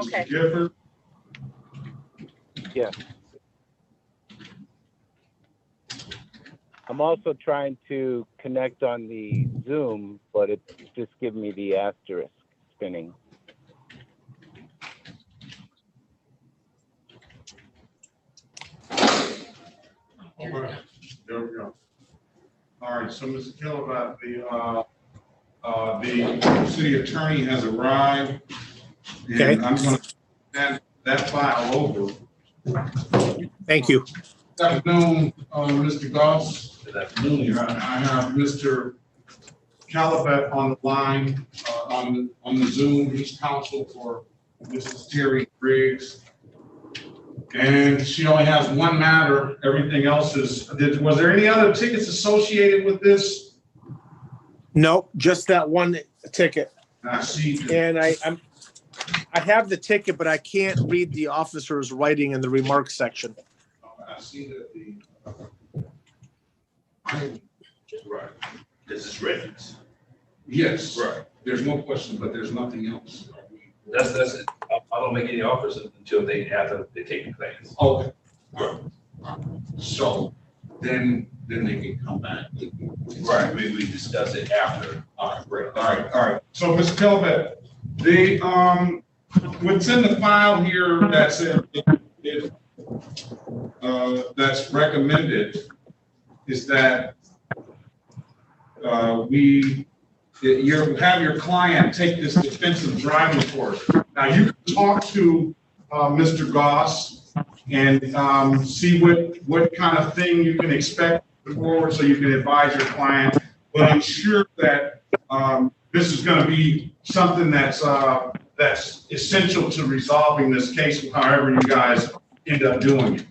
Okay. Mr. Gifford? Yes. I'm also trying to connect on the Zoom, but it's just giving me the asterisk spinning. Okay. There we go. All right, so Mr. Killabat, the city attorney has arrived. Okay. And I'm going to hand that file over. Thank you. Good afternoon, Mr. Goss. Good afternoon, Your Honor. I have Mr. Killabat on the line, on the Zoom. He's counsel for Mrs. Terry Briggs. And she only has one matter. Everything else is, was there any other tickets associated with this? No, just that one ticket. I see. And I have the ticket, but I can't read the officer's writing in the remarks section. I see that the. Right. This is records. Yes. Right. There's no question, but there's nothing else. That's it. I don't make any offers until after they take the class. Okay. Right. So then they can come back. Right. Maybe we discuss it after. All right, great. All right. So, Mr. Killabat, what's in the file here that's that's recommended is that you have your client take this defensive driving course. Now you can talk to Mr. Goss and see what kind of thing you can expect forward, so you can advise your client. But I'm sure that this is going to be something that's essential to resolving this case, however you guys end up doing it.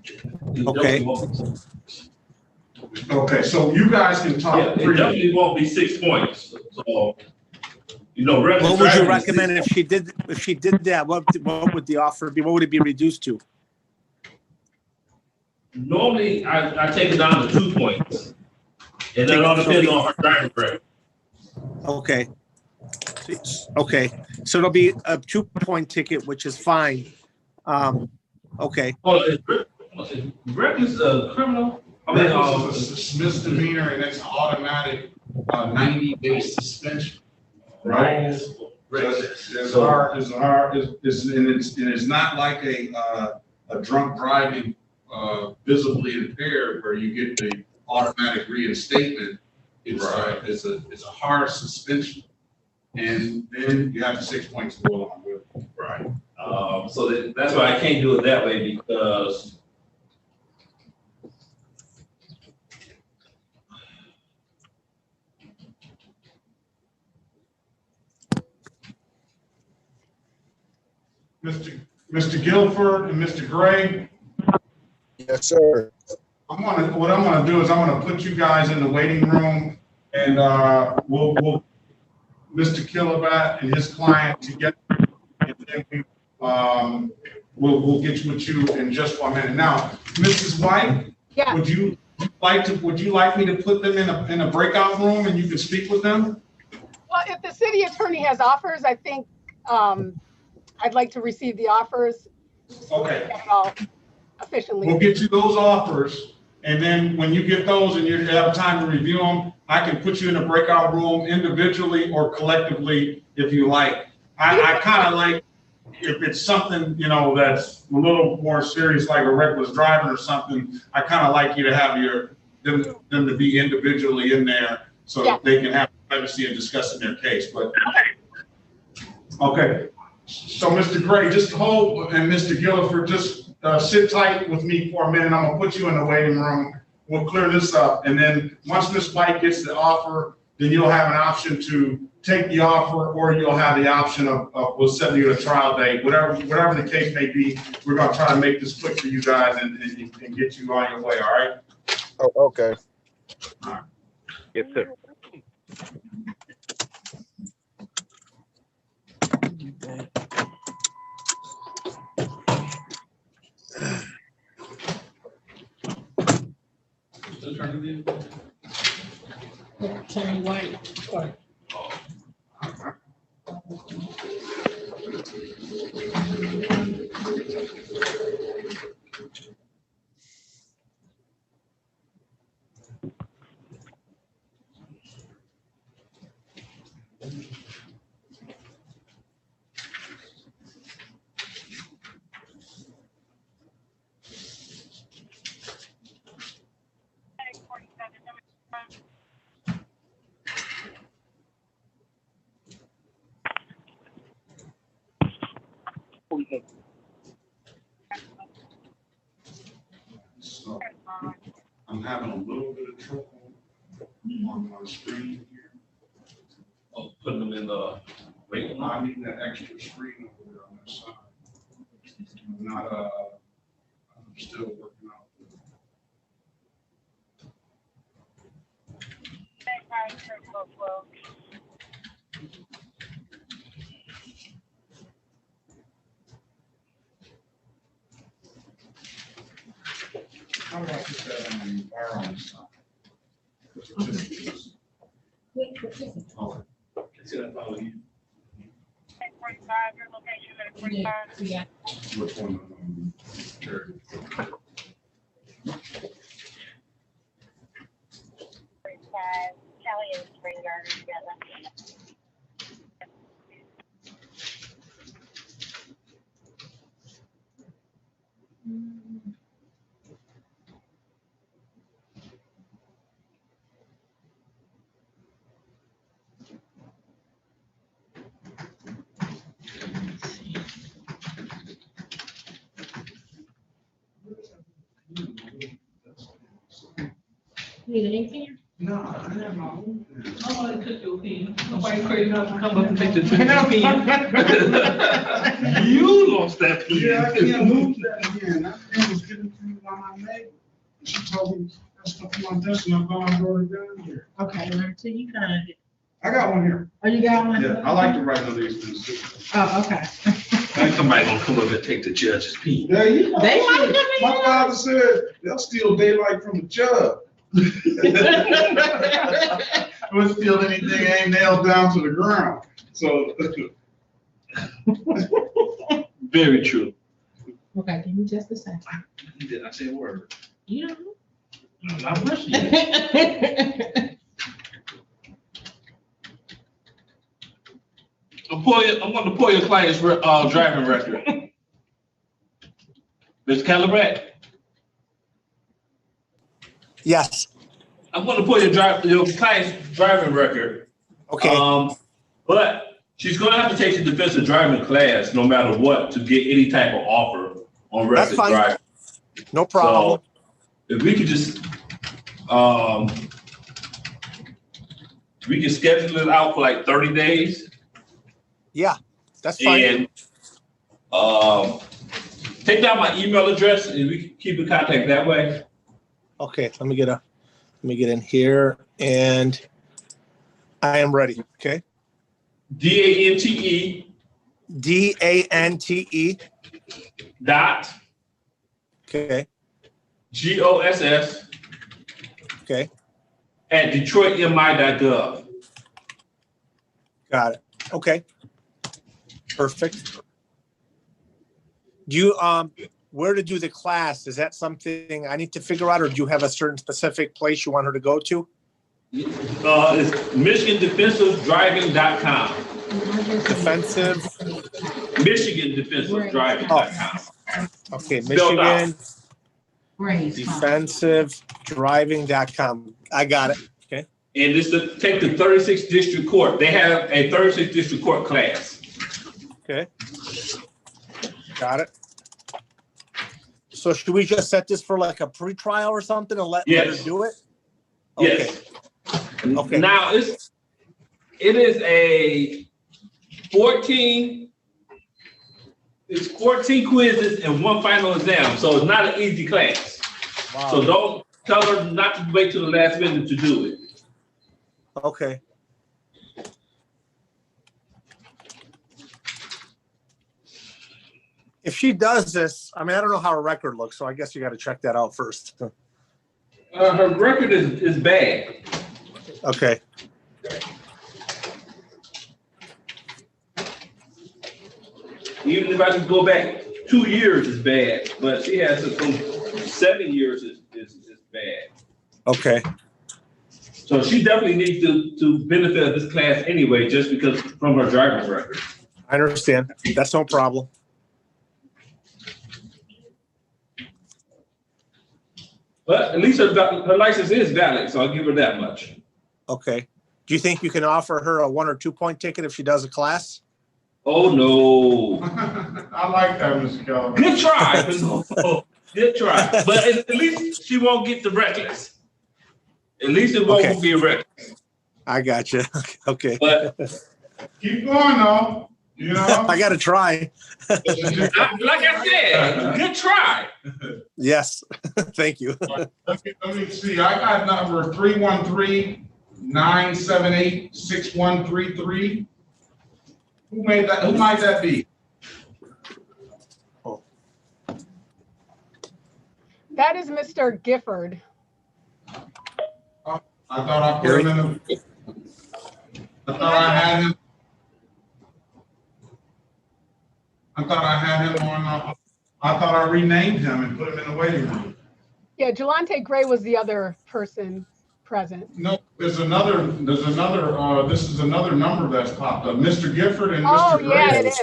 Okay. Okay, so you guys can talk. Yeah, it definitely won't be 6 points. So, What would you recommend if she did that? What would the offer be? What would it be reduced to? Normally, I take it down to 2 points. And then it all depends on her driving record. Okay. Okay. So it'll be a 2-point ticket, which is fine. Okay. Oh, record's a criminal? I mean, It's a misdemeanor and it's automatic 90-day suspension. Right. It's not like a drunk driving visibly impaired where you get the automatic reinstatement. It's a hard suspension, and then you have 6 points to go along with it. right. So that's why I can't do it that way, because Mr. Guilford and Mr. Gray. Yes, sir. What I'm gonna do is I'm gonna put you guys in the waiting room, and we'll Mr. Killabat and his client together, and then we'll get with you in just 1 minute. Now, Mrs. White, Yeah. would you like me to put them in a breakout room and you can speak with them? Well, if the city attorney has offers, I think I'd like to receive the offers. Okay. Get it all efficiently. We'll get you those offers, and then when you get those and you have time to review them, I can put you in a breakout room individually or collectively if you like. I kind of like, if it's something, that's a little more serious, like a reckless driving or something, I kind of like you to have them to be individually in there so that they can have privacy in discussing their case. But okay. So Mr. Gray, just hold, and Mr. Guilford, just sit tight with me for a minute. I'm gonna put you in the waiting room. We'll clear this up, and then once Ms. White gets the offer, then you'll have an option to take the offer, or you'll have the option of we'll set you a trial date, whatever the case may be. We're gonna try to make this quick for you guys and get you on your way. All right? Oh, okay. All right. Yes, sir. Attorney White. So I'm having a little bit of trouble on my screen here. Oh, putting them in the wait. I need that extra screen over there on that side. I'm not, I'm still working out. How do I put that on the bar on the side? Okay. See that follow you? 45, your location at 45. Yeah. Which one? Sure. 45, Kelly and Spring Garden together. Need anything? No, I have my own. Oh, I took your pen. Nobody crazy enough to come up and take the pen. You lost that pen. Yeah, I can't move that again. That pen was given to me by my neighbor. She told me that's stuff on my desk and I'm going to it down here. Okay, until you find it. I got one here. Oh, you got one? Yeah, I like to write on these things too. Oh, okay. Ain't somebody gonna come up and take the judge's pen. Yeah, you know, They might shit. come in. My father said they'll steal daylight from the judge. We'll steal anything ain't nailed down to the ground. So. Very true. Okay, give me just a second. Did I say a word? You know. I'm not rushing you. I'm going to pull your client's driving record. Ms. Calabret, Yes. I'm going to pull your client's driving record. Okay. But she's going to have to take the defensive driving class no matter what to get any type of offer on That's reckless fine. driving. No problem. So if we could just, we can schedule it out for like 30 days. Yeah, that's fine. And take down my email address and we can keep in contact that way. Okay, let me get in here and I am ready. Okay. DANTE DANTE. dot Okay. GOSS Okay. at DetroitMI.gov. Got it. Okay. Perfect. Do you where to do the class? Is that something I need to figure out, or do you have a certain specific place you want her to go to? It's MichiganDefensiveDriving.com. Defensive. MichiganDefensiveDriving.com. Okay, Spelled out. Michigan Defensivedriving.com. I got it. Okay. And this to take the 36th District Court. They have a 36th District Court class. Okay. Got it. So should we just set this for like a pre-trial or something and let her do it? Okay. Yes. Okay. Now it is a 14 quizzes and one final exam. So it's not an easy class. Wow. So don't tell her not to wait till the last minute to do it. Okay. If she does this, I mean, I don't know how her record looks, so I guess you got to check that out first. Her record is bad. Okay. Even if I just go back 2 years is bad, but she has some 7 years is bad. Okay, So she definitely needs to benefit of this class anyway, just because from her driver's record. I understand. That's no problem. But at least her license is valid, so I'll give her that much. Okay. Do you think you can offer her a 1 or 2 point ticket if she does a class? Oh, no. I like that, Mr. Keller. Good try. No, good try. But at least she won't get the reckless. At least it won't Okay. be reckless. I got you. Okay. But Keep going though, you know? I got to try. like I said, good try. Yes. Thank you. Let me see, I got number 313-978-6133. Who might that be? That is Mr. Gifford. I thought I put him in the, I thought I had him. I thought I had him on, I thought I renamed him and put him in the waiting room. Yeah, Jelante Gray was the other person present. No, this is another, this is another number that's popped up, Mr. Gifford and Oh, Mr. yeah, Gray. it is.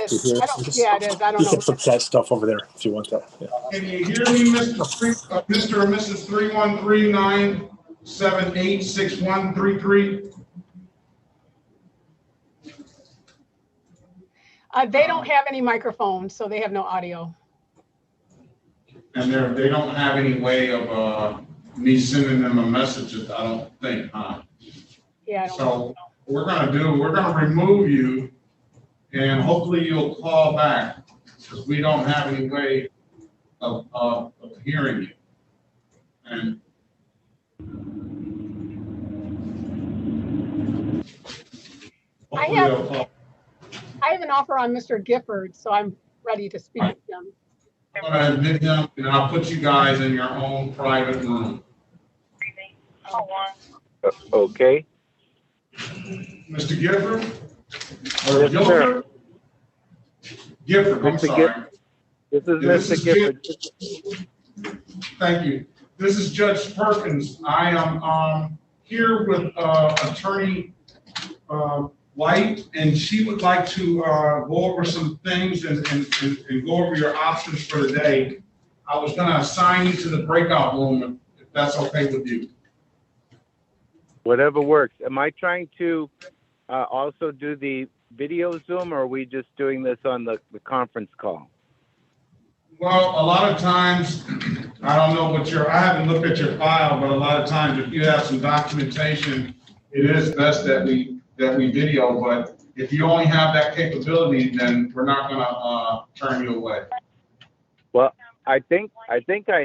Yeah, it is. I don't You can know. put that stuff over there if you want that. Yeah. Can you hear me, Mr. or Mrs. 313-978-6133? They don't have any microphones, so they have no audio. And they don't have any way of, me sending them a message, I don't think, huh? Yeah, I don't know. So we're gonna remove you and hopefully you'll call back because we don't have any way of hearing you. And hopefully have- they'll call. I have an offer on Mr. Gifford, so I'm ready to speak to him. I'm gonna admit him and I'll put you guys in your own private room. Okay. Mr. Gifford? Or Yes, sir. Guilford? Gifford, I'm Mr. sorry. This is Yeah, this Mr. is Gifford. Thank you. This is Judge Perkins. I am here with Attorney White, and she would like to go over some things and go over your options for the day. I was going to assign you to the breakout room, if that's okay with you. Whatever works. Am I trying to also do the video Zoom, or are we just doing this on the conference call? Well, a lot of times, I don't know what I haven't looked at your file, but a lot of times if you have some documentation, it is best that we video, but if you only have that capability, then we're not gonna turn you away. Well, I think I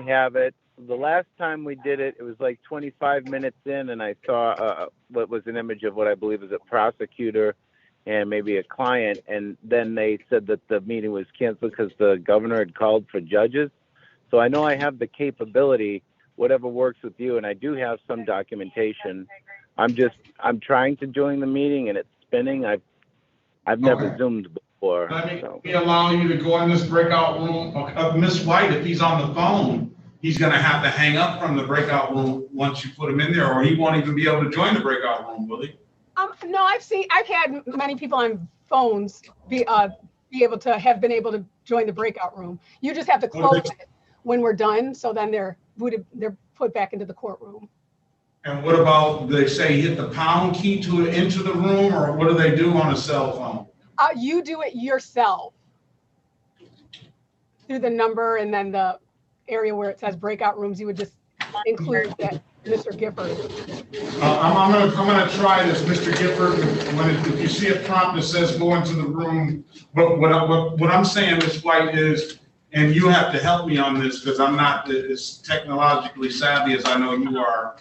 have it. The last time we did it, it was like 25 minutes in, and I saw what was an image of what I believe is a prosecutor and maybe a client, and then they said that the meeting was canceled because the governor had called for judges. So I know I have the capability, whatever works with you, and I do have some documentation. I'm trying to join the meeting and it's spinning. I've never Okay. Zoomed before. Let So. me allow you to go in this breakout room. Miss White, if he's on the phone, he's gonna have to hang up from the breakout room once you put him in there, or he won't even be able to join the breakout room, will he? No, I've had many people on phones be able to join the breakout room. You just have to close it when we're done, so then they're put back into the courtroom. And what about, they say hit the pound key into the room, or what do they do on a cell phone? You do it yourself through the number, and then the area where it says breakout rooms, you would just include that Mr. Gifford. I'm gonna try this, Mr. Gifford. If you see a prompt that says go into the room, but what I'm saying, Ms. White, is, and you have to help me on this because I'm not as technologically savvy as I know you are,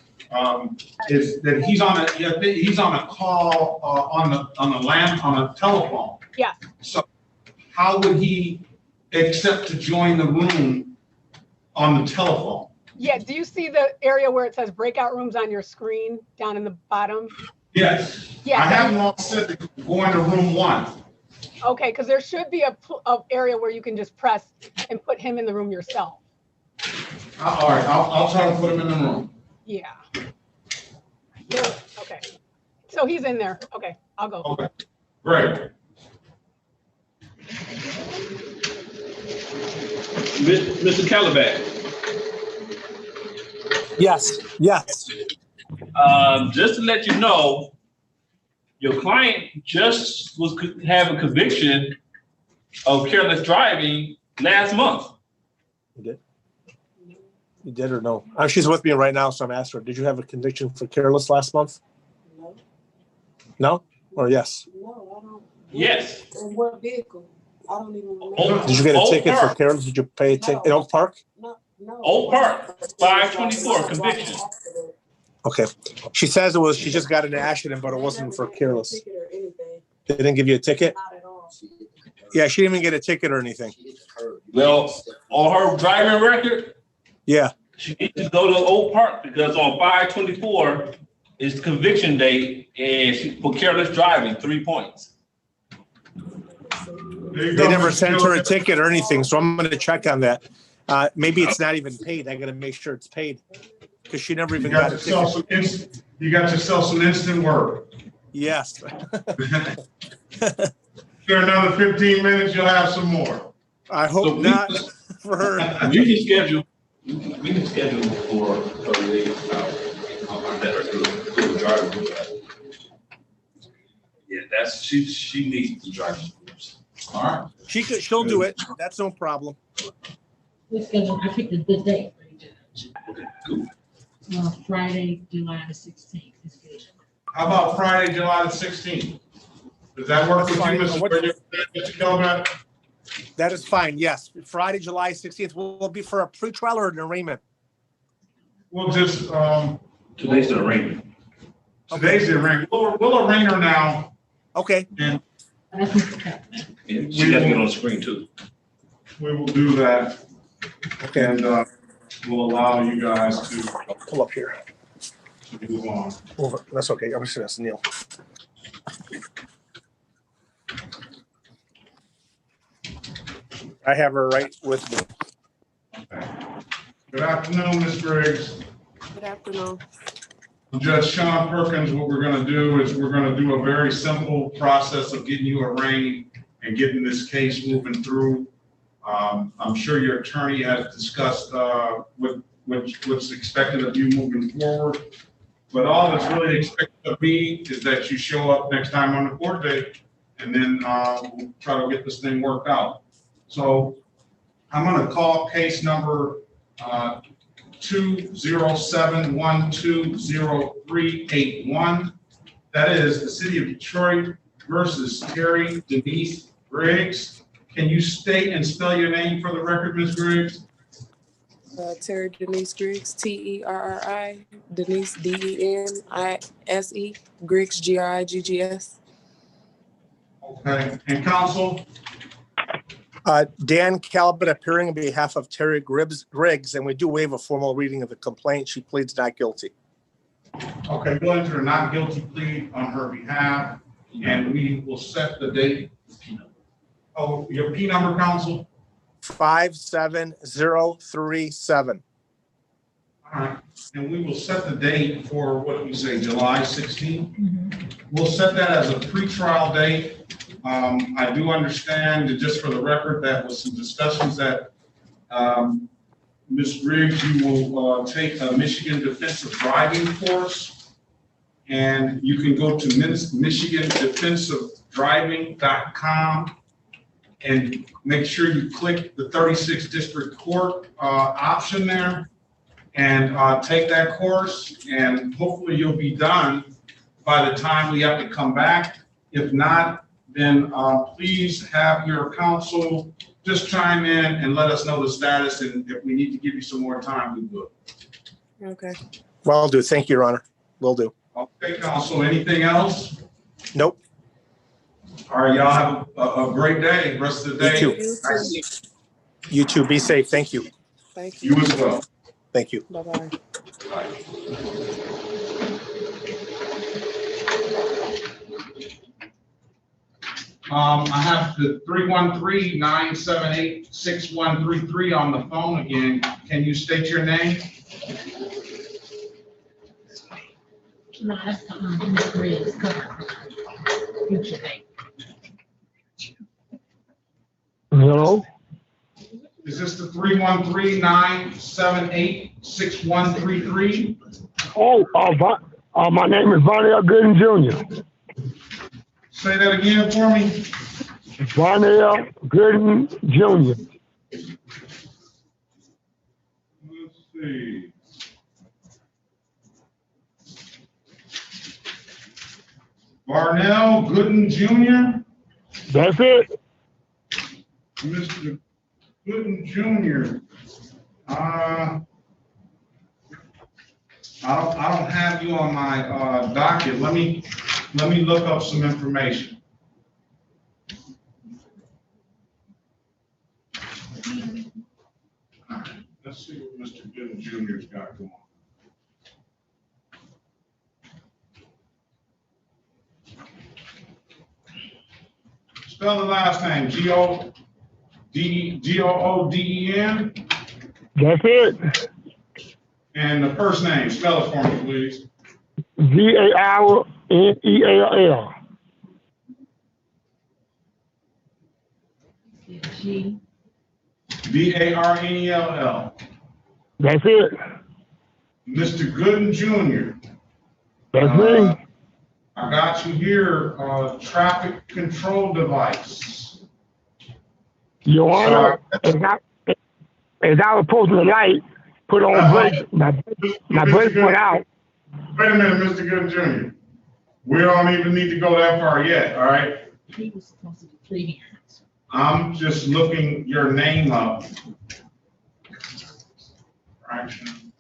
is that he's on a call on a telephone. Yeah. So how would he accept to join the room on the telephone? Yeah, do you see the area where it says breakout rooms on your screen down in the bottom? Yes. Yeah. I have them all set to go into room 1. Okay, because there should be a area where you can just press and put him in the room yourself. All right, I'll try to put him in the room. Yeah. Okay. So he's in there. Okay, I'll go. Okay, great. Mr. Calabac, Yes, yes. just to let you know, your client just was have a conviction of careless driving last month. You did? You did or no? She's with me right now, so I'm asking her, did you have a conviction for careless last month? No. No? Or yes? No, I don't. Yes. In what vehicle? I don't even remember. Did you get a Oak ticket for Park. careless? Did you pay a ticket in Oak Park? No. Oak Park, 524 conviction. Okay. She says she just got an accident, but it wasn't for careless. Ticket or anything. They didn't give you a ticket? Not at all. Yeah, she didn't even get a ticket or anything. Well, on her driving record, Yeah. she needs to go to Oak Park because on 524 is the conviction date and she for careless driving, 3 points. They never sent her a ticket or anything, so I'm going to check on that. Maybe it's not even paid. I got to make sure it's paid because she never even got a ticket. You got yourself some instant work. Yes. For another 15 minutes, you'll have some more. I hope not for her. We can schedule for 30 days. I'll let her do the driving. Yeah, she needs the driving. All right. She'll do it. That's no problem. Let's schedule, I picked a good date for you, Judge. Okay, cool. Friday, July the 16th is good. How about Friday, July the 16th? Does that work with you, Mr. Gilbert? That is fine. Yes. Friday, July 16th will be for a pretrial or an arraignment. We'll just, Today's the arraignment. today's the arraignment. We'll arraign her now. Okay. And That's Mr. Captain. Yeah, she got to get on the screen too. we will do that. Okay. And we'll allow you guys to I'll pull up here. move on. Over. That's okay. I'm just going to kneel. I have her right with me. Good afternoon, Ms. Briggs. Good afternoon. Judge Sean Perkins, what we're gonna do is we're gonna do a very simple process of getting you arraigned and getting this case moving through. I'm sure your attorney has discussed what's expected of you moving forward. But all that's really expected of me is that you show up next time on the court date, and then we'll try to get this thing worked out. So I'm gonna call case number 207120381. That is the City of Detroit versus Terry Denise Griggs. Can you state and spell your name for the record, Ms. Griggs? Terry Denise Griggs, Terri, Denise, Denise, Griggs, Griggs. Okay, and counsel? Dan Calvin appearing on behalf of Terry Griggs, and we do waive a formal reading of the complaint. She pleads not guilty. Okay, we'll enter a not guilty plea on her behalf, and we will set the date. Oh, your P number, counsel? 57037. All right, and we will set the date for, what do you say, July 16th? We'll set that as a pretrial date. I do understand, that just for the record, that was some discussions that Ms. Griggs, you will take a Michigan defensive driving course, and you can go to michigandefensivedriving.com and make sure you click the 36th District Court option there and take that course, and hopefully you'll be done by the time we have to come back. If not, then please have your counsel just chime in and let us know the status, and if we need to give you some more time, we will. Okay. Well, I'll do. Thank you, Your Honor. Will do. Okay, counsel, anything else? Nope. All right, y'all have a great day, rest of the day. You too. You too. Be safe. Thank you. Thank you. You as well. Thank you. Bye-bye. Bye. I have the 313-978-6133 on the phone again. Can you state your name? No, that's Ms. Griggs. Future name. Hello? Is this the 313-978-6133? Oh, my name is Vonnie Gooden Jr. Say that again for me. Vonnie Gooden Jr. Let's see. Barnell Gooden Jr. That's it. Mr. Gooden Jr. I don't have you on my docket. Let me look up some information. All right, let's see what Mr. Gooden Jr.'s got going. Spell the last name. Gooden. That's it. And the first name, spell it for me, please. Varnell. G. Barnell. That's it. Mr. Gooden Jr. That's me. I got you here, traffic control device. Your Honor, as I was approaching the light, put on brakes, my brakes went out. Wait a minute, Mr. Gooden Jr. We don't even need to go that far yet, all right? He was supposed to do 3 hearings. I'm just looking your name up. Fraction.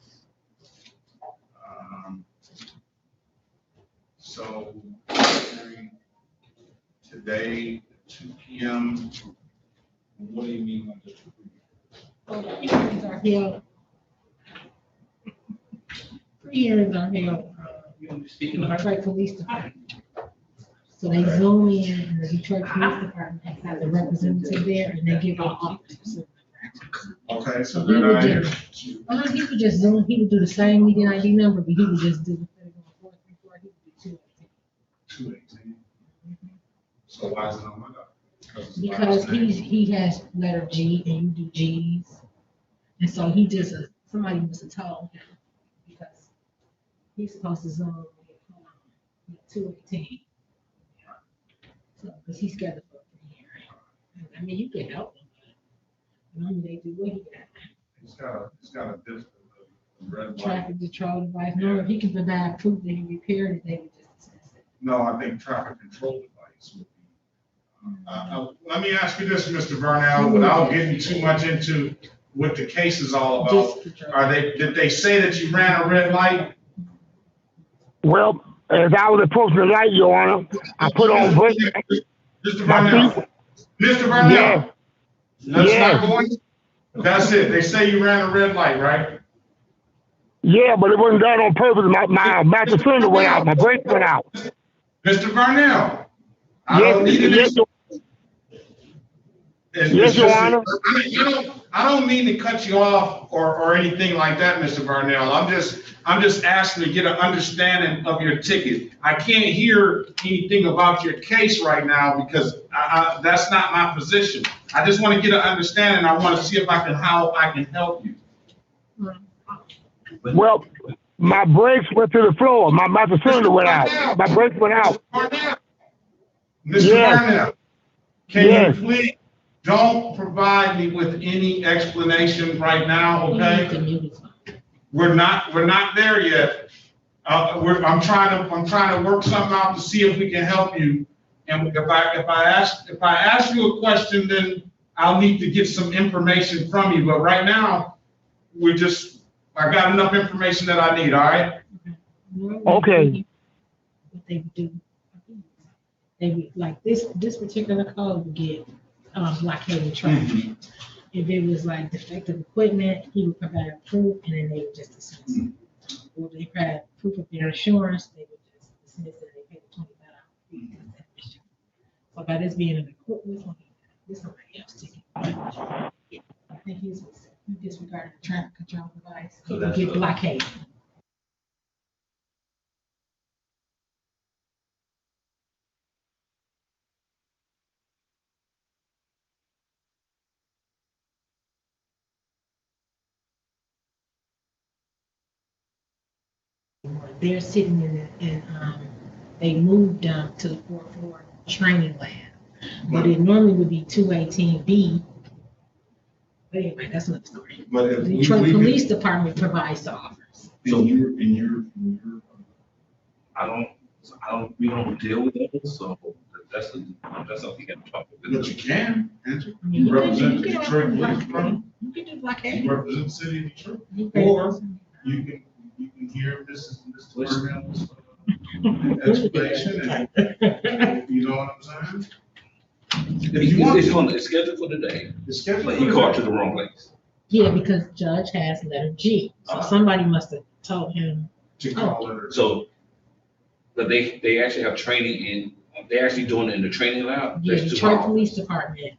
So today, 2 p.m. What do you mean by this? Oh, the hearings are held. 3 hearings are held. In the Detroit Police Department. So they zoom in, and the Detroit Police Department has a representative there, and they give out officers. Okay, so So he then would I. he would just zoom, he would do the same meeting ID number, but he would just do the 434, he would do 218. So why is it on my document? Because he has letter G and you do G's. And so he just, somebody must have told him, because he's supposed to zoom 218. So, because he's scheduled for 3 hearings. I mean, you can help him, but normally they do what he got. It's got a different red light. Traffic control device, no, if he can provide proof that he repaired it, they would just dismiss it. No, I think traffic control device would be. Let me ask you this, Mr. Varnell, without getting too much into what the case is all about. Did they say that you ran a red light? Well, as I was approaching the light, Your Honor, I put on brakes. Mr. Varnell. Mr. Varnell. Yeah. Let's not go in. That's it. They say you ran a red light, right? Yeah, but it wasn't done on purpose. My master cylinder went out. My brakes went out. Mr. Varnell. Yes, Your Honor. I don't mean to cut you off or anything like that, Mr. Varnell. I'm just asking to get an understanding of your ticket. I can't hear anything about your case right now because that's not my position. I just want to get an understanding. I want to see how I can help you. Well, my brakes went to the floor. My master cylinder went out. My brakes went out. Mr. Varnell, can you please don't provide me with any explanation right now, okay? We're not there yet. I'm trying to work something out to see if we can help you. And if I ask you a question, then I'll need to get some information from you. But right now, I got enough information that I need. All right. Okay. What they would do, they would, like this particular code would get blockaded traffic. If it was like defective equipment, he would provide proof, and then they would just dismiss it. Or if they provide proof of their insurance, they would just dismiss it. They pay the $25 fee. So by this being in the court, this somebody else ticket. I think he disregarded the traffic control device. So He that's get a- blockade. They're sitting they moved them to the fourth floor training lab. But it normally would be 218B. But anyway, that's another story. But if The we, Detroit we Police Department provides the offers. in your, we don't deal with those, so that's something you can talk but you about. can, Andrew. I mean, You can- represent you the can Detroit offer Police Department. You can do You blockade. represent the city of Detroit. You can- Or you can hear Mr. Burnell's explanation, and you know what I'm saying? If you want, It's scheduled for today, it's scheduled. but he called to the wrong place. Yeah, because judge has letter G. So somebody must have told him. To call her. So, but they actually have training they're actually doing it in the training lab. Yeah, There's two Detroit hours. Police Department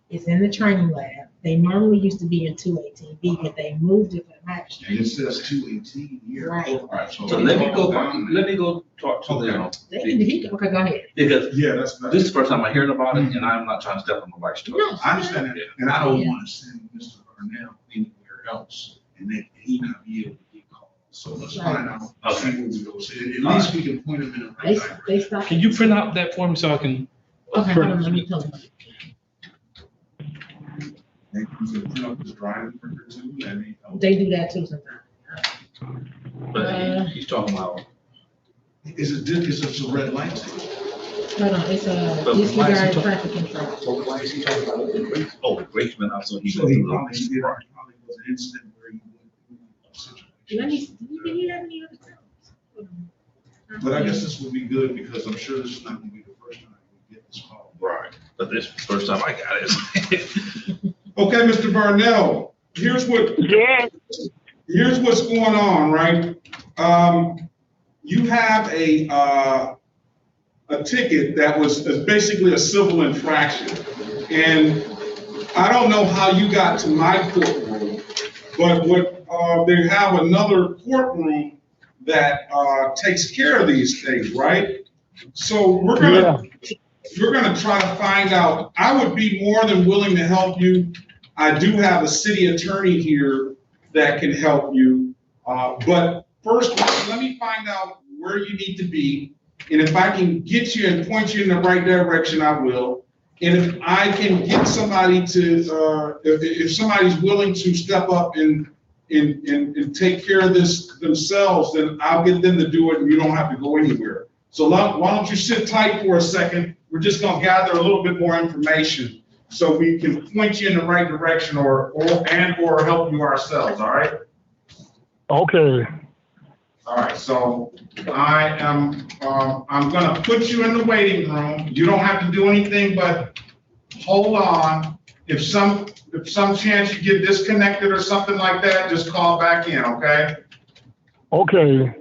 is in the training lab. They normally used to be in 218B, but they moved it for the magistrate. And it says 218 here. Right. All right, So let me go talk to Okay. them. Okay, go ahead. Because Yeah, that's better. this is the first time I'm hearing about it, and I'm not trying to step on nobody's toes. No. I understand that, and I don't Yeah. want to send Mr. Burnell anywhere else, and then he not be able to get called. So let's find out, see where we go. So at least we can point him in the right direction. They stopped. Can you print out that for me so I can? Okay, hold on, let me tell you. And you can print up his driving record too, and he. They do that too sometimes. But he's talking about. Is it a red light? Hold on, it's a But why is he disregard talking- traffic control. So why is he talking about the grace? Oh, Graceman also, he So went he through probably the. did, probably was an incident where he went through Let me, situations. do you have any other times? Hold on. But I guess this will be good because I'm sure this is not gonna be the first time we get this call. Right, but this is the first time I got it. Okay, Mr. Barnell, here's what's going on, right? You have a ticket that was basically a civil infraction. And I don't know how you got to my courtroom, but they have another courtroom that takes care of these things, right? So we're gonna try to find out. I would be more than willing to help you. I do have a city attorney here that can help you. But first, let me find out where you need to be. And if I can get you and point you in the right direction, I will. And if I can get somebody to, if somebody's willing to step up and take care of this themselves, then I'll get them to do it and you don't have to go anywhere. So why don't you sit tight for a second? We're just gonna gather a little bit more information so we can point you in the right direction or help you ourselves, all right? Okay. All right, so I'm gonna put you in the waiting room. You don't have to do anything but hold on. If some chance you get disconnected or something like that, just call back in, okay? Okay.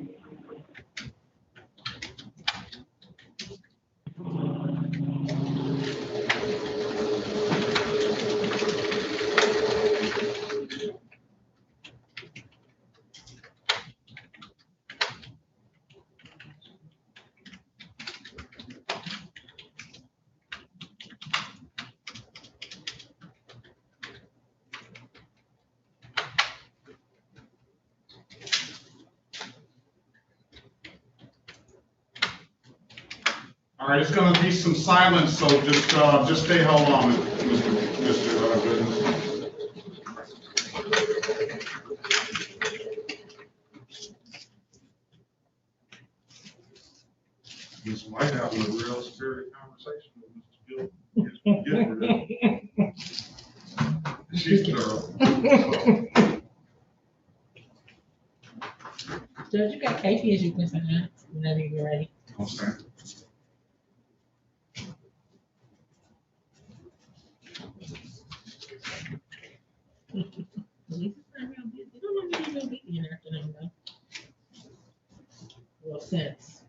All right, it's gonna be some silence, so just stay hold on, Mr. Goodens. His wife having a real spirit conversation with Mr. Gilbert. She's thorough. Judge, you got Casey as you can sign whenever you're ready. Okay. Police is not real busy. They don't know me real busy in the afternoon though. Well, since.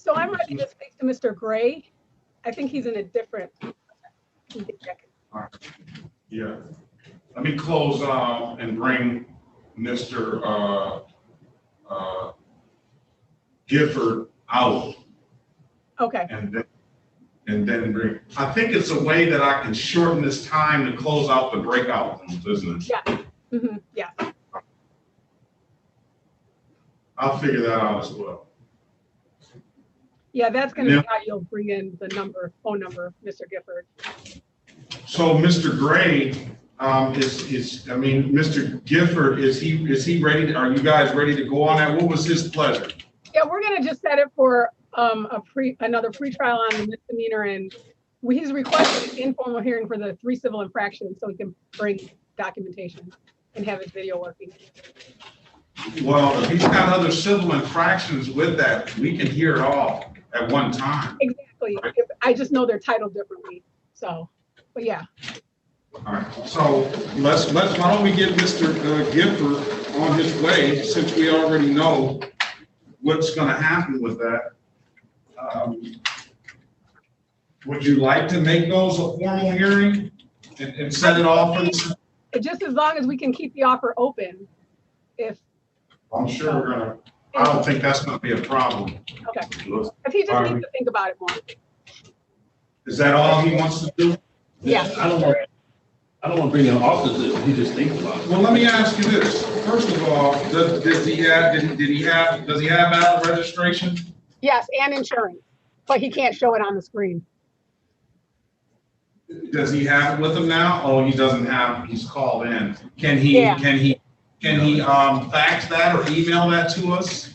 So I'm ready to speak to Mr. Gray. I think he's in a different. Yeah. Let me close and bring Mr. Gifford out Okay, and then bring. I think it's a way that I can shorten this time to close out the breakout rooms, isn't it? yeah, yeah. I'll figure that out as well. Yeah, that's gonna be how you'll bring in the phone number, Mr. Gifford. So Mr. Gray, Mr. Gifford, is he ready? Are you guys ready to go on that? What was his pleasure? Yeah, we're gonna just set it for another pretrial on the misdemeanor, and he's requested an informal hearing for the 3 civil infractions so he can bring documentation and have his video working. Well, if he's got other civil infractions with that, we can hear it all at one time. Exactly. Right. I just know they're titled differently. So, but yeah. All right, so why don't we get Mr. Gifford on his way, since we already know what's gonna happen with that. Would you like to make those a formal hearing and set it off for this? Just as long as we can keep the offer open. I'm sure we're gonna, I don't think that's gonna be a problem. Okay. If he just needs to think about it more. Is that all he wants to do? Yeah. I don't want to bring in officers if he just thinks about it. Well, let me ask you this. First of all, does he have valid registration? Yes, and insurance, but he can't show it on the screen. Does he have it with him now? Oh, he doesn't have, he's called in. Can he fax that or email that to us?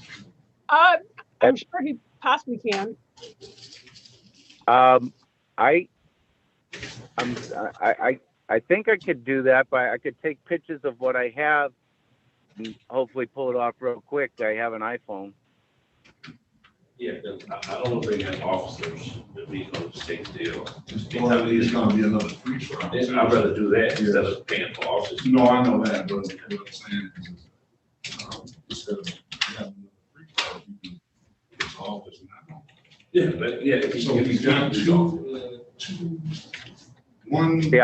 I'm sure he possibly can. I think I could do that, but I could take pictures of what I have and hopefully pull it off real quick. I have an iPhone. Yeah, I don't want to bring in officers if he's going to stay still. Well, it's gonna be another free trial. I'd rather do that instead of paying for officers. No, I know that, but what I'm saying is, instead of having another free trial, you can get to office now. Yeah, but yeah. So he's got one. See,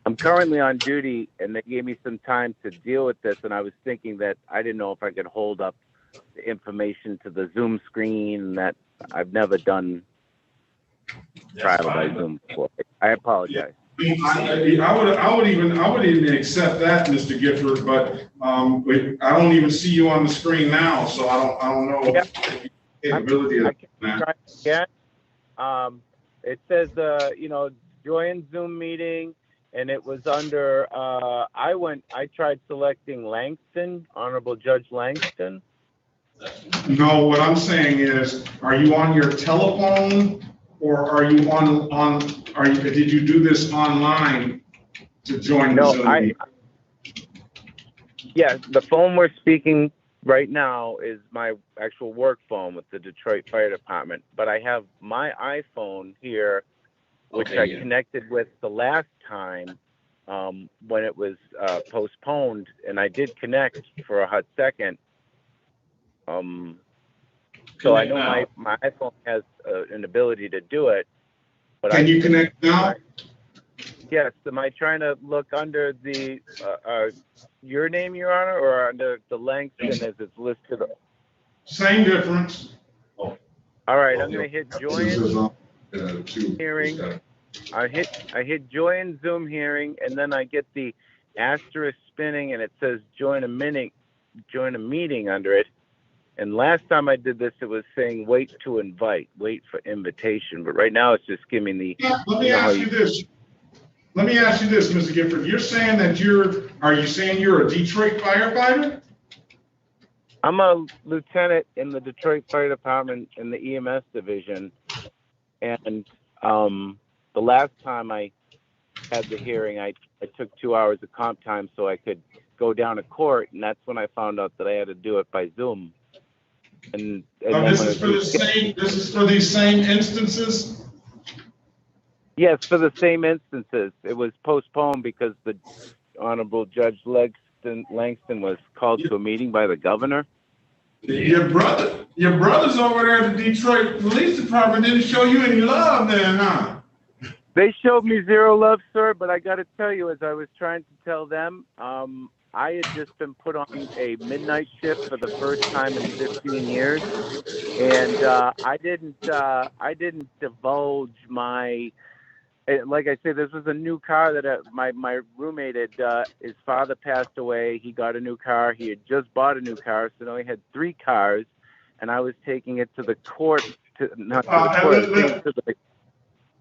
I'm currently on duty, and they gave me some time to deal with this, and I was thinking that I didn't know if I could hold up the information to the Zoom screen, and that I've never done trial by Zoom before. I apologize. I would even accept that, Mr. Gifford, but I don't even see you on the screen now, so I don't know. Yep. Capability of I can try again. It says, join Zoom meeting, and it was under, I tried selecting Langston, Honorable Judge Langston. No, what I'm saying is, are you on your telephone or are you did you do this online to join the Zoom meeting? Yeah, the phone we're speaking right now is my actual work phone with the Detroit Fire Department, but I have my iPhone here, which I connected with the last time when it was postponed, and I did connect for a hot second. So I know my iPhone has an ability to do it. But Can you connect now? Yes. Am I trying to look under the your name, Your Honor, or under the Langston as it's listed? Same difference. All right, I'm gonna hit join hearing. I hit join Zoom hearing, and then I get the asterisk spinning, and it says join a meeting under it. And last time I did this, it was saying wait to invite, wait for invitation. But right now, it's just giving the. Let me ask you this. Let me ask you this, Mr. Gifford. You're saying that are you saying you're a Detroit firefighter? I'm a lieutenant in the Detroit Fire Department in the EMS division. And the last time I had the hearing, I took 2 hours of comp time so I could go down to court. And that's when I found out that I had to do it by Zoom. And this is for these same instances? Yes, for the same instances. It was postponed because the Honorable Judge Langston was called to a meeting by the governor. Your brothers over there at the Detroit Police Department didn't show you any love then, huh? They showed me zero love, sir, but I got to tell you, as I was trying to tell them, I had just been put on a midnight shift for the first time in 15 years, and I didn't divulge my. Like I said, this was a new car that my roommate had. His father passed away. He got a new car. He had just bought a new car, so now he had 3 cars, and I was taking it to the court.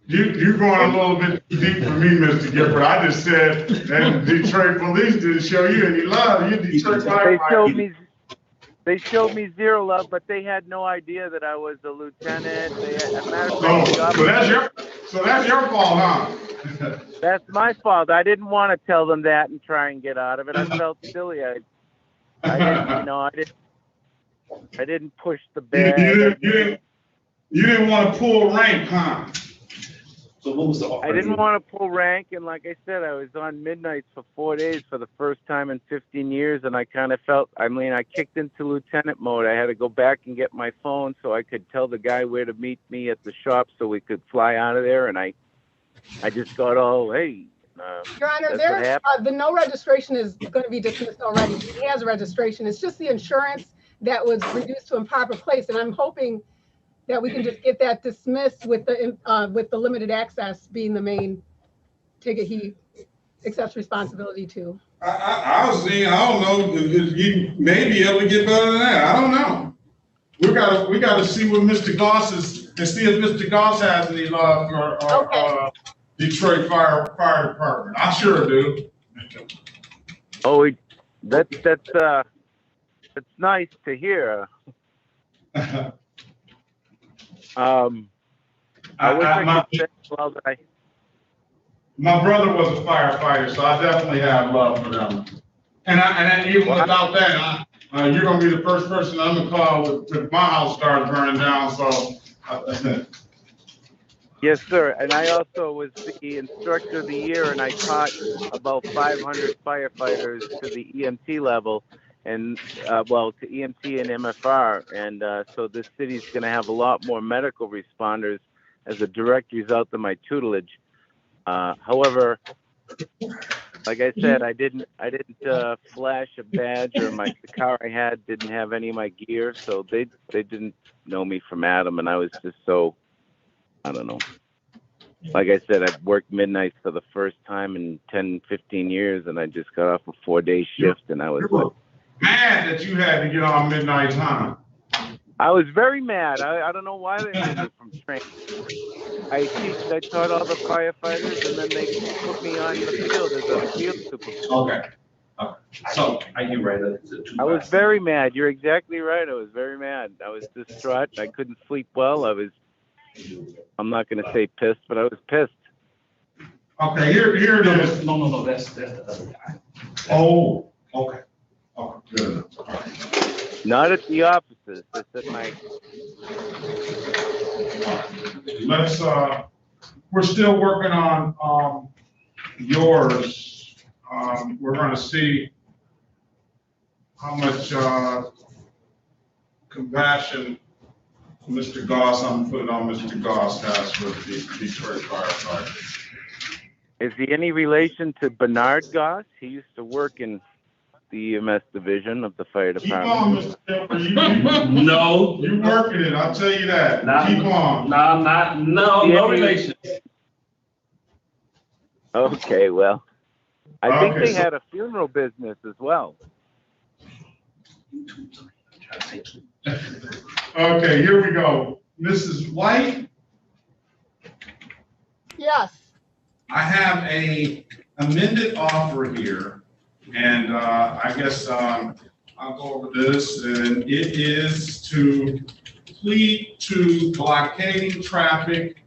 You're going a little bit too deep for me, Mr. Gifford. I just said that Detroit police didn't show you any love. You Detroit firefighter. They showed me zero love, but they had no idea that I was a lieutenant. They had, as a matter of fact, so that's your fault, huh? That's my fault. I didn't want to tell them that and try and get out of it. I felt silly. I didn't push the bed. You didn't want to pull rank, huh? So what was the offer? I didn't want to pull rank, and like I said, I was on midnights for 4 days for the first time in 15 years, and I kind of felt, I kicked into lieutenant mode. I had to go back and get my phone so I could tell the guy where to meet me at the shop so we could fly out of there, and I just got all, hey. Your Honor, the no registration is going to be dismissed already. He has a registration. It's just the insurance that was reduced to improper place, and I'm hoping that we can just get that dismissed with the limited access being the main ticket he accepts responsibility to. I was saying, I don't know, you may be able to get better than that. I don't know. We gotta see what Mr. Goss is, and see if Mr. Goss has any love for Detroit Fire Department. I sure do. Oh, that's nice to hear. I wish I could say well that my brother was a firefighter, so I definitely have love for them. And even without that, you're gonna be the first person I'm gonna call if my house starts burning down. So. Yes, sir. And I also was the instructor of the year, and I taught about 500 firefighters to the EMT level, and to EMT and MFR. And so this city's going to have a lot more medical responders as a direct result of my tutelage. However, like I said, I didn't flash a badge, or the car I had didn't have any of my gear, so they didn't know me from Adam, and I was just so. I don't know. Like I said, I've worked midnights for the first time in 10, 15 years, and I just got off a 4-day shift, and I was like, mad that you had to get on midnight time. I was very mad. I don't know why they moved me from training. I taught all the firefighters, and then they put me on the field as a field supervisor. Okay. So, are you right? I was very mad. You're exactly right. I was very mad. I was distraught. I couldn't sleep well. I'm not going to say pissed, but I was pissed. Okay, here it is. No, that's the other guy. Oh, okay. Oh, good enough. All right. Not at the offices. It's at my. Let's. We're still working on yours. We're going to see how much compassion Mr. Goss, I'm putting on Mr. Goss has for the Detroit firefighters. Is he any relation to Bernard Goss? He used to work in the EMS division of the fire department. Keep on, Mr. No. You're working it, I'll tell you that. Keep on. No relation. Okay, well, I think they had a funeral business as well. Okay, here we go. Mrs. White? Yes. I have a amended offer here, and I guess I'll go over this, and it is to plead to blockading traffic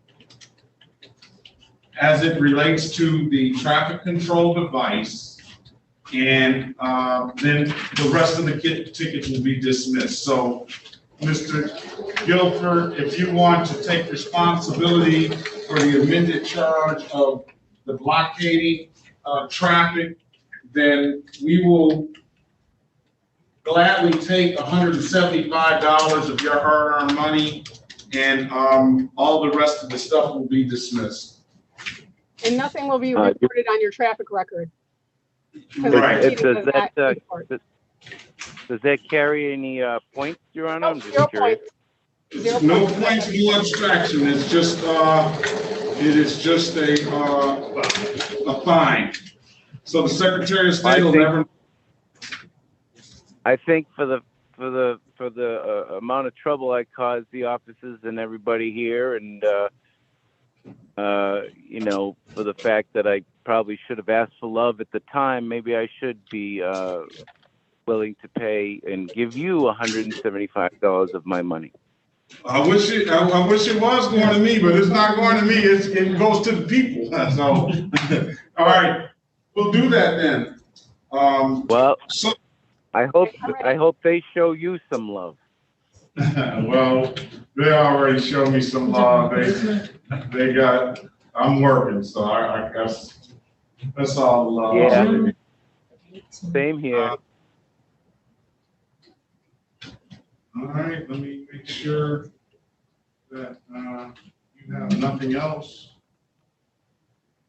as it relates to the traffic control device, and then the rest of the tickets will be dismissed. So, Mr. Guilford, if you want to take responsibility for the amended charge of the blockading traffic, then we will gladly take $175 of your hard-earned money, and all the rest of the stuff will be dismissed. And nothing will be reported on your traffic record. 'Cause Right. the meeting does not Does report. that carry any points, Your Honor? I'm just 0 curious. points. 0 No points. points, no abstraction. It's just, it is just a fine. So the Secretary of State will never. I think for the amount of trouble I caused the offices and everybody here, and you know, for the fact that I probably should have asked for love at the time, maybe I should be willing to pay and give you $175 of my money. I wish it was going to me, but it's not going to me. It goes to the people. So, all right, we'll do that then. Well, So, I hope they show you some love. well, they already showed me some love. They got. I'm working, so I guess that's all the love. Yeah. Same here. All right, let me make sure that you have nothing else.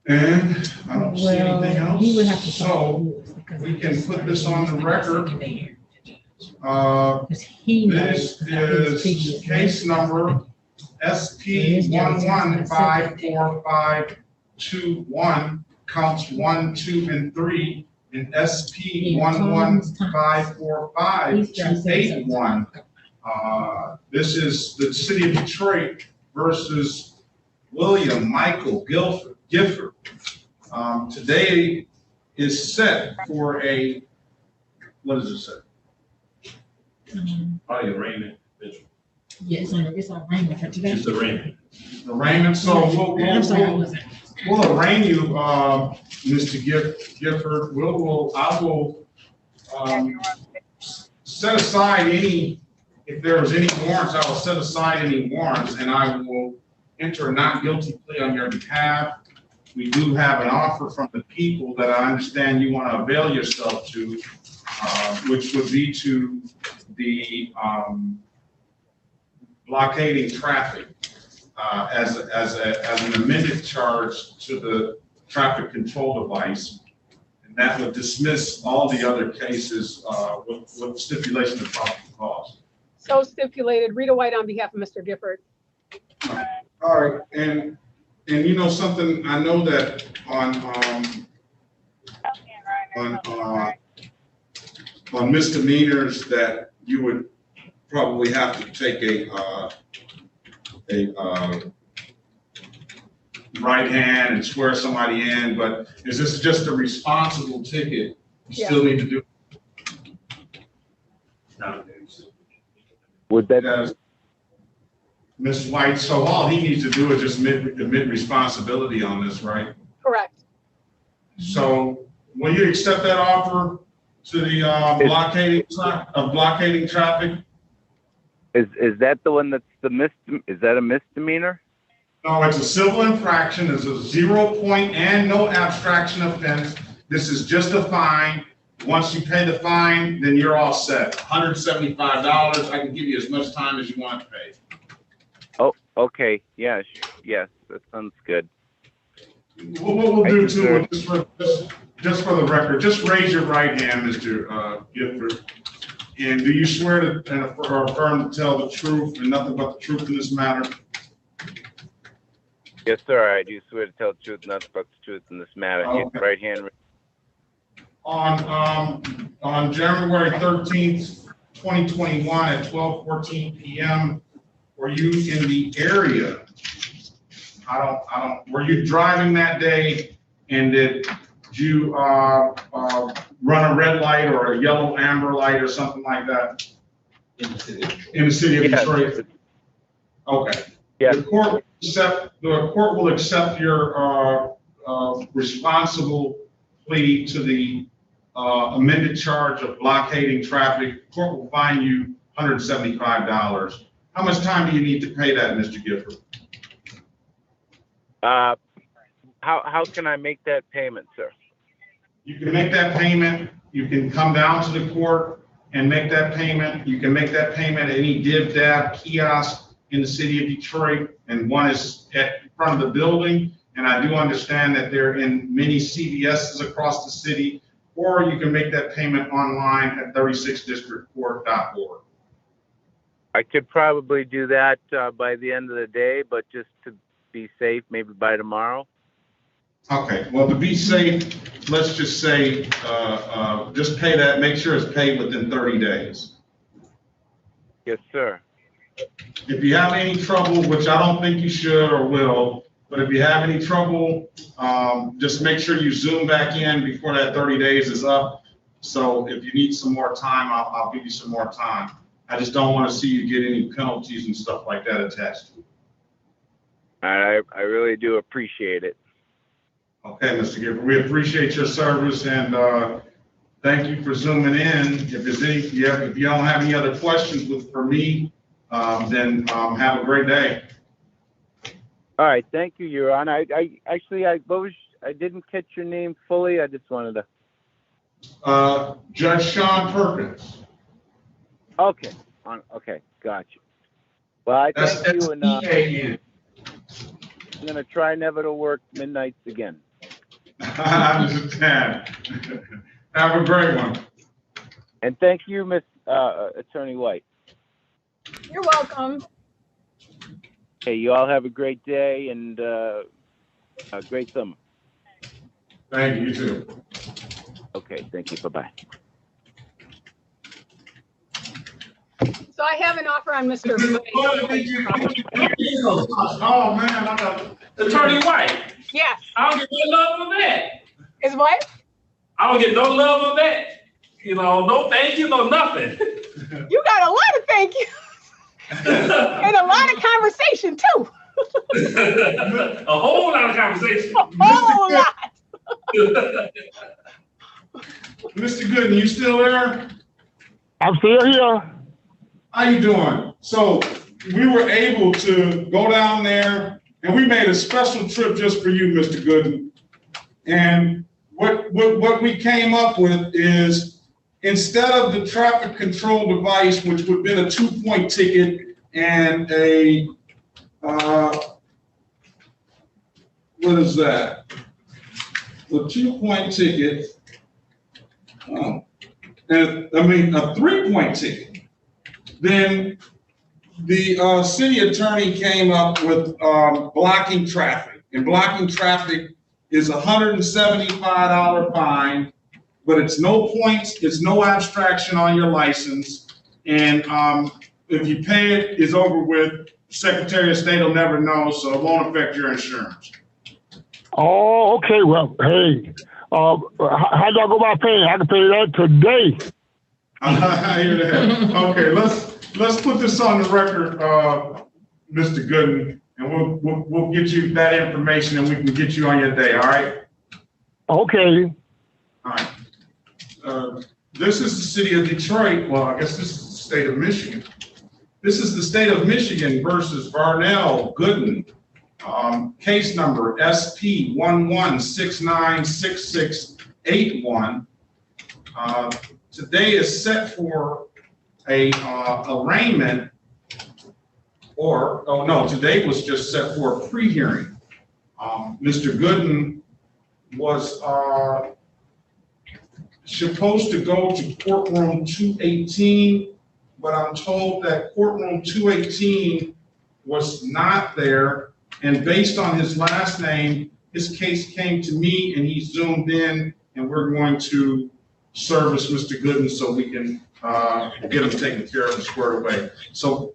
And I don't see anything else. He would have to So follow rules because we can put this on the record. Because he knows This how his is figures. case number SP 11545521, counts 1, 2, and 3, and SP 11545281. This is the city of Detroit versus William Michael Gifford. Today is set for a, what is it set? Probably arraignment. Yes, it's arraignment for today. It's arraignment. Arraignment, so I'm sorry, I wasn't. we'll arraign you, Mr. Gifford. I will set aside any, if there was any warrants, I will set aside any warrants, and I will enter a not guilty plea on your behalf. We do have an offer from the people that I understand you want to avail yourself to, which would be to the blockading traffic as an amended charge to the traffic control device. And that would dismiss all the other cases with stipulation of probable cause. So stipulated. Rita White on behalf of Mr. Gifford. All right, and you know something, I know that on misdemeanors that you would probably have to take a right hand and swear somebody in, but is this just a responsible ticket? You still need to do. Would that Yes. Ms. White, so all he needs to do is just admit responsibility on this, right? Correct. So will you accept that offer to the blockading traffic? is that the one that's is that a misdemeanor? No, it's a civil infraction. It's a 0 point and no abstraction offense. This is just a fine. Once you pay the fine, then you're all set. $175. I can give you as much time as you want to pay. Oh, okay. Yes, that sounds good. What we'll do too, just for the record, just raise your right hand, Mr. Gifford. And do you swear to and affirm to tell the truth and nothing but the truth in this matter? Yes, sir. I do swear to tell the truth, nothing but the truth in this matter. Okay. Right hand. On January 13th, 2021 at 12:14 p.m., were you in the area? Were you driving that day, and did you run a red light or a yellow amber light or something like that? In the city of Detroit? Okay. Yeah. The court will accept your responsible plea to the amended charge of blockading traffic. The court will fine you $175. How much time do you need to pay that, Mr. Gifford? How can I make that payment, sir? You can make that payment. You can come down to the court and make that payment. You can make that payment at any DIV/DAV kiosk in the city of Detroit, and one is at front of the building. And I do understand that they're in many CVSs across the city, or you can make that payment online at 36districtcourt.org. I could probably do that by the end of the day, but just to be safe, maybe by tomorrow. Okay, well, to be safe, let's just say, just pay that, make sure it's paid within 30 days. Yes, sir. If you have any trouble, which I don't think you should or will, but if you have any trouble, just make sure you Zoom back in before that 30 days is up. So if you need some more time, I'll give you some more time. I just don't want to see you get any penalties and stuff like that attached to it. I really do appreciate it. Okay, Mr. Gifford, we appreciate your service, and thank you for zooming in. If there's any, if you don't have any other questions for me, then have a great day. All right, thank you, Your Honor. I didn't catch your name fully. I just wanted to. Judge Sean Perkins. Okay. Okay, gotcha. Well, I thank you, and I'm gonna try never to work midnights again. I understand. Have a great one. And thank you, Miss Attorney White. You're welcome. Hey, you all have a great day and a great summer. Thank you, you too. Okay, thank you. Bye-bye. So I have an offer on Mr. Oh, man, I got Attorney White, Yes. I don't get no love on that. Is what? I don't get no love on that. You know, no thank you, no nothing. You got a lot of thank you and a lot of conversation too. A whole lot of conversation. A whole lot. Mr. Gooden, you still there? I'm still here. How you doing? So we were able to go down there, and we made a special trip just for you, Mr. Gooden. And what we came up with is, instead of the traffic control device, which would have been a 2-point ticket and a what is that? The 2-point ticket. And I mean a 3-point ticket. Then the city attorney came up with blocking traffic, and blocking traffic is $175 fine, but it's no points, it's no abstraction on your license, and if you pay it, it's over with. Secretary of State will never know, so it won't affect your insurance. Oh, okay. Well, hey, how do I go about paying? I can pay that today. I hear that. Okay, let's put this on the record, Mr. Gooden, and we'll get you that information, and we can get you on your day. All right. Okay. All right. This is the city of Detroit. Well, I guess this is the state of Michigan. This is the state of Michigan versus Varnell Gooden. Case number SP 11696681. Today is set for a arraignment, or, oh no, today was just set for a pre-hearing. Mr. Gooden was supposed to go to courtroom 218, but I'm told that courtroom 218 was not there, and based on his last name, his case came to me and he zoomed in, and we're going to service Mr. Gooden so we can get him taken care of and squared away. So,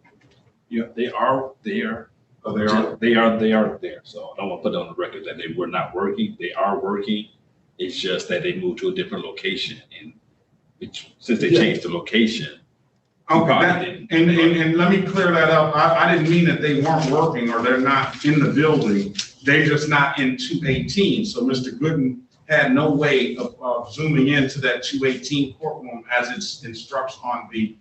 Yeah, they are there. oh, they are. They are there. So I don't want to put on the record that they were not working. They are working. It's just that they moved to a different location, and since they changed the location. Okay, and let me clear that up. I didn't mean that they weren't working or they're not in the building. They're just not in 218. So Mr. Gooden had no way of zooming into that 218 courtroom as it instructs on the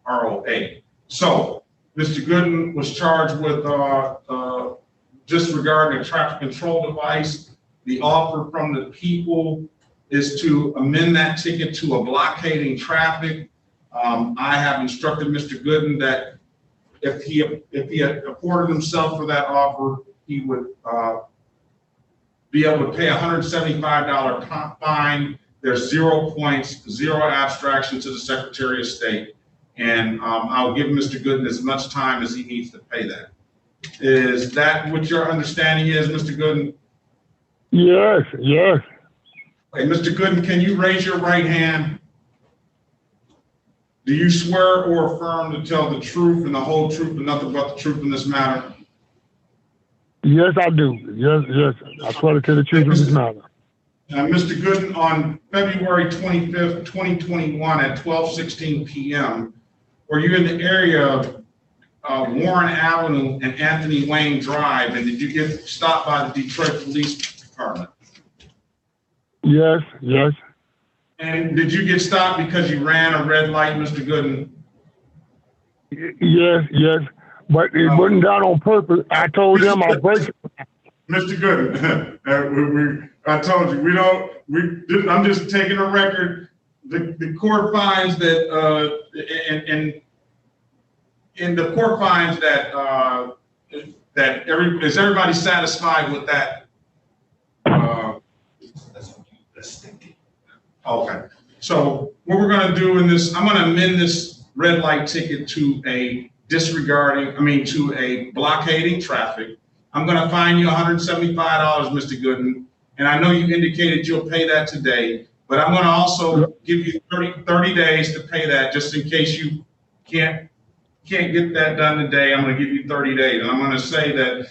ROA. So Mr. Gooden was charged with disregarding a traffic control device. The offer from the people is to amend that ticket to a blockading traffic. I have instructed Mr. Gooden that if he had afforded himself for that offer, he would be able to pay a $175 fine. There's 0 points, 0 abstraction to the Secretary of State. And I'll give Mr. Gooden as much time as he needs to pay that. Is that what your understanding is, Mr. Gooden? Yes, yes. Okay, Mr. Gooden, can you raise your right hand? Do you swear or affirm to tell the truth and the whole truth and nothing but the truth in this matter? Yes, I do. Yes, yes. I swear to tell the truth in this matter. Mr. Gooden, on February 25th, 2021 at 12:16 p.m., were you in the area of Warren Avenue and Anthony Wayne Drive, and did you get stopped by the Detroit Police Department? Yes, yes. And did you get stopped because you ran a red light, Mr. Gooden? Yes, yes. But it wasn't done on purpose. I told them I'll break it. Mr. Gooden, I told you, I'm just taking a record. The court finds that, and the court finds that, is everybody satisfied with that? Okay, so what we're gonna do in this, I'm gonna amend this red light ticket to a to a blockading traffic. I'm gonna fine you $175, Mr. Gooden, and I know you indicated you'll pay that today, but I'm gonna also give you 30 days to pay that, just in case you can't get that done today. I'm gonna give you 30 days, and I'm gonna say that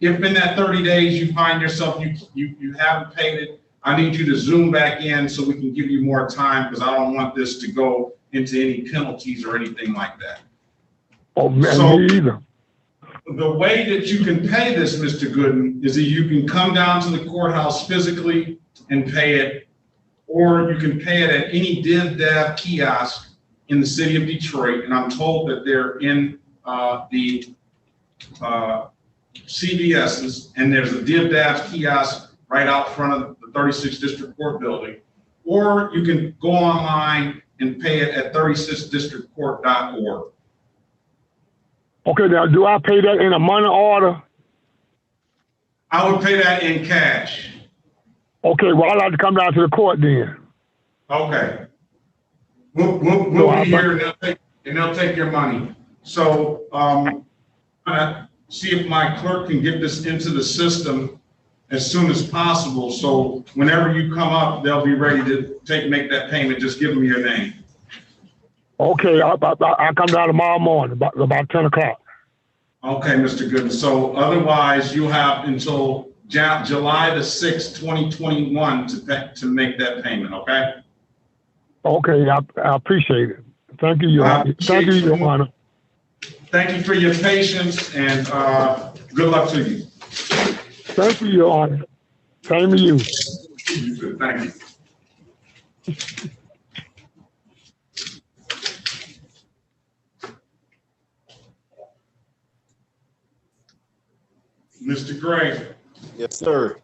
if in that 30 days you find yourself you haven't paid it, I need you to zoom back in so we can give you more time, because I don't want this to go into any penalties or anything like that. Oh, man, so, me either. The way that you can pay this, Mr. Gooden, is that you can come down to the courthouse physically and pay it, or you can pay it at any DivDav kiosk in the city of Detroit. And I'm told that they're in the CVS's, and there's a DivDav kiosk right out front of the 36th District Court building, or you can go online and pay it at 36thdistrictcourt.org. Okay, now do I pay that in a money order? I would pay that in cash. Okay, well, I'd like to come down to the court then. Okay. We'll be here and they'll take your money. So I'm gonna see if my clerk can get this into the system as soon as possible. So whenever you come up, they'll be ready to make that payment. Just give them your name. Okay, I'll come down tomorrow morning, about 10 o'clock. Okay, Mr. Gooden. So otherwise, you have until July the 6th, 2021 to make that payment, okay? Okay, I appreciate it. Thank you, Your Honor. Thank you, Your Honor. Thank you for your patience, and good luck to you. Thank you, Your Honor. Same to you. Thank you. Mr. Gray. Yes, sir.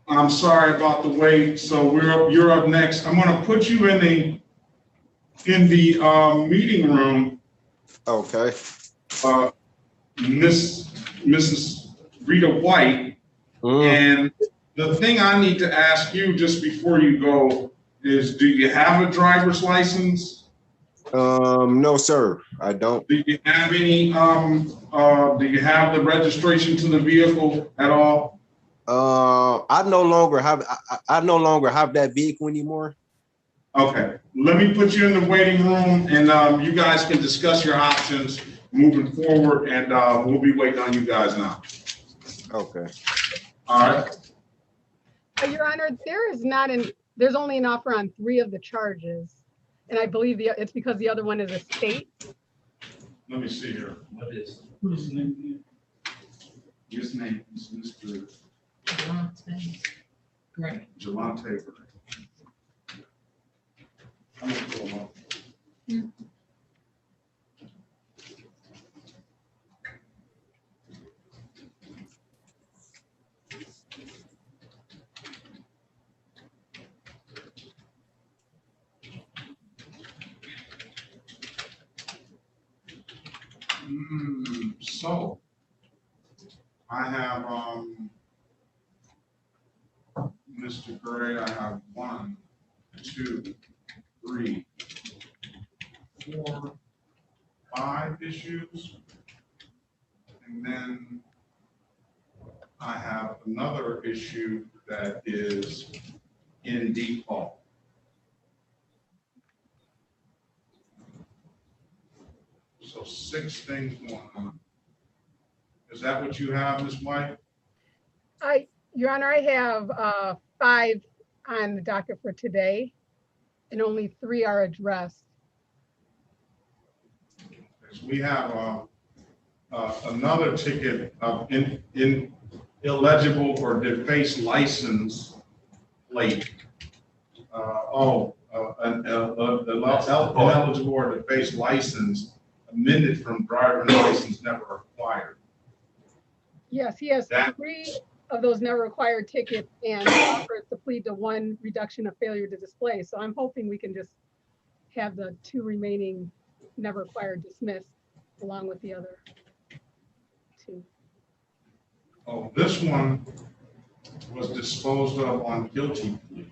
I'm sorry about the wait. So you're up next. I'm going to put you in the meeting room. Okay. Mrs. Rita White. And the thing I need to ask you just before you go is, do you have a driver's license? No, sir, I don't. Do you have any, do you have the registration to the vehicle at all? I no longer have that vehicle anymore. Okay, let me put you in the waiting room, and you guys can discuss your options moving forward, and we'll be waiting on you guys now. Okay. All right. Your Honor, there's only an offer on 3 of the charges. And I believe it's because the other one is a state. Let me see here. What is his name? His name is Mr. Great. Jelante Gray. I'm gonna pull him up. So I have, Mr. Gray, I have 1, 2, 3, 4, 5 issues. And then I have another issue that is in default. So 6 things going on. Is that what you have, Ms. White? Your Honor, I have 5 on the docket for today, and only 3 are addressed. We have another ticket of in illegible or defaced license plate. Ineligible or defaced license amended from driver's license never acquired. Yes, he has 3 of those never required tickets and offers to plead to 1 reduction of failure to display. So I'm hoping we can just have the 2 remaining never required dismissed along with the other 2. Oh, this one was disposed of on guilty plea.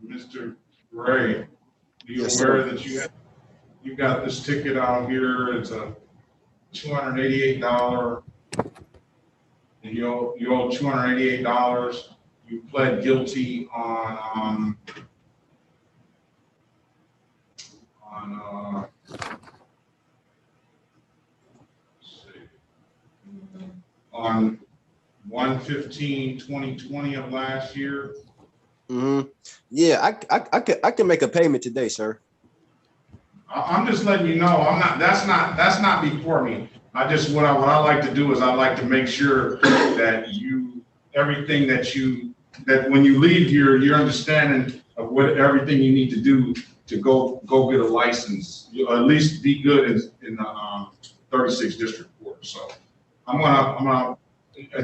Mr. Gray, are you Yes, aware sir. that you got this ticket out here? It's a $288, and you owe $288. You pled guilty on let's see, on 1/15/2020 of last year. Yeah, I can make a payment today, sir. I'm just letting you know, that's not before me. What I like to do is I like to make sure that everything that when you leave here, you're understanding of everything you need to do to go get a license. You'll at least be good in the 36th District Court. So I'm gonna,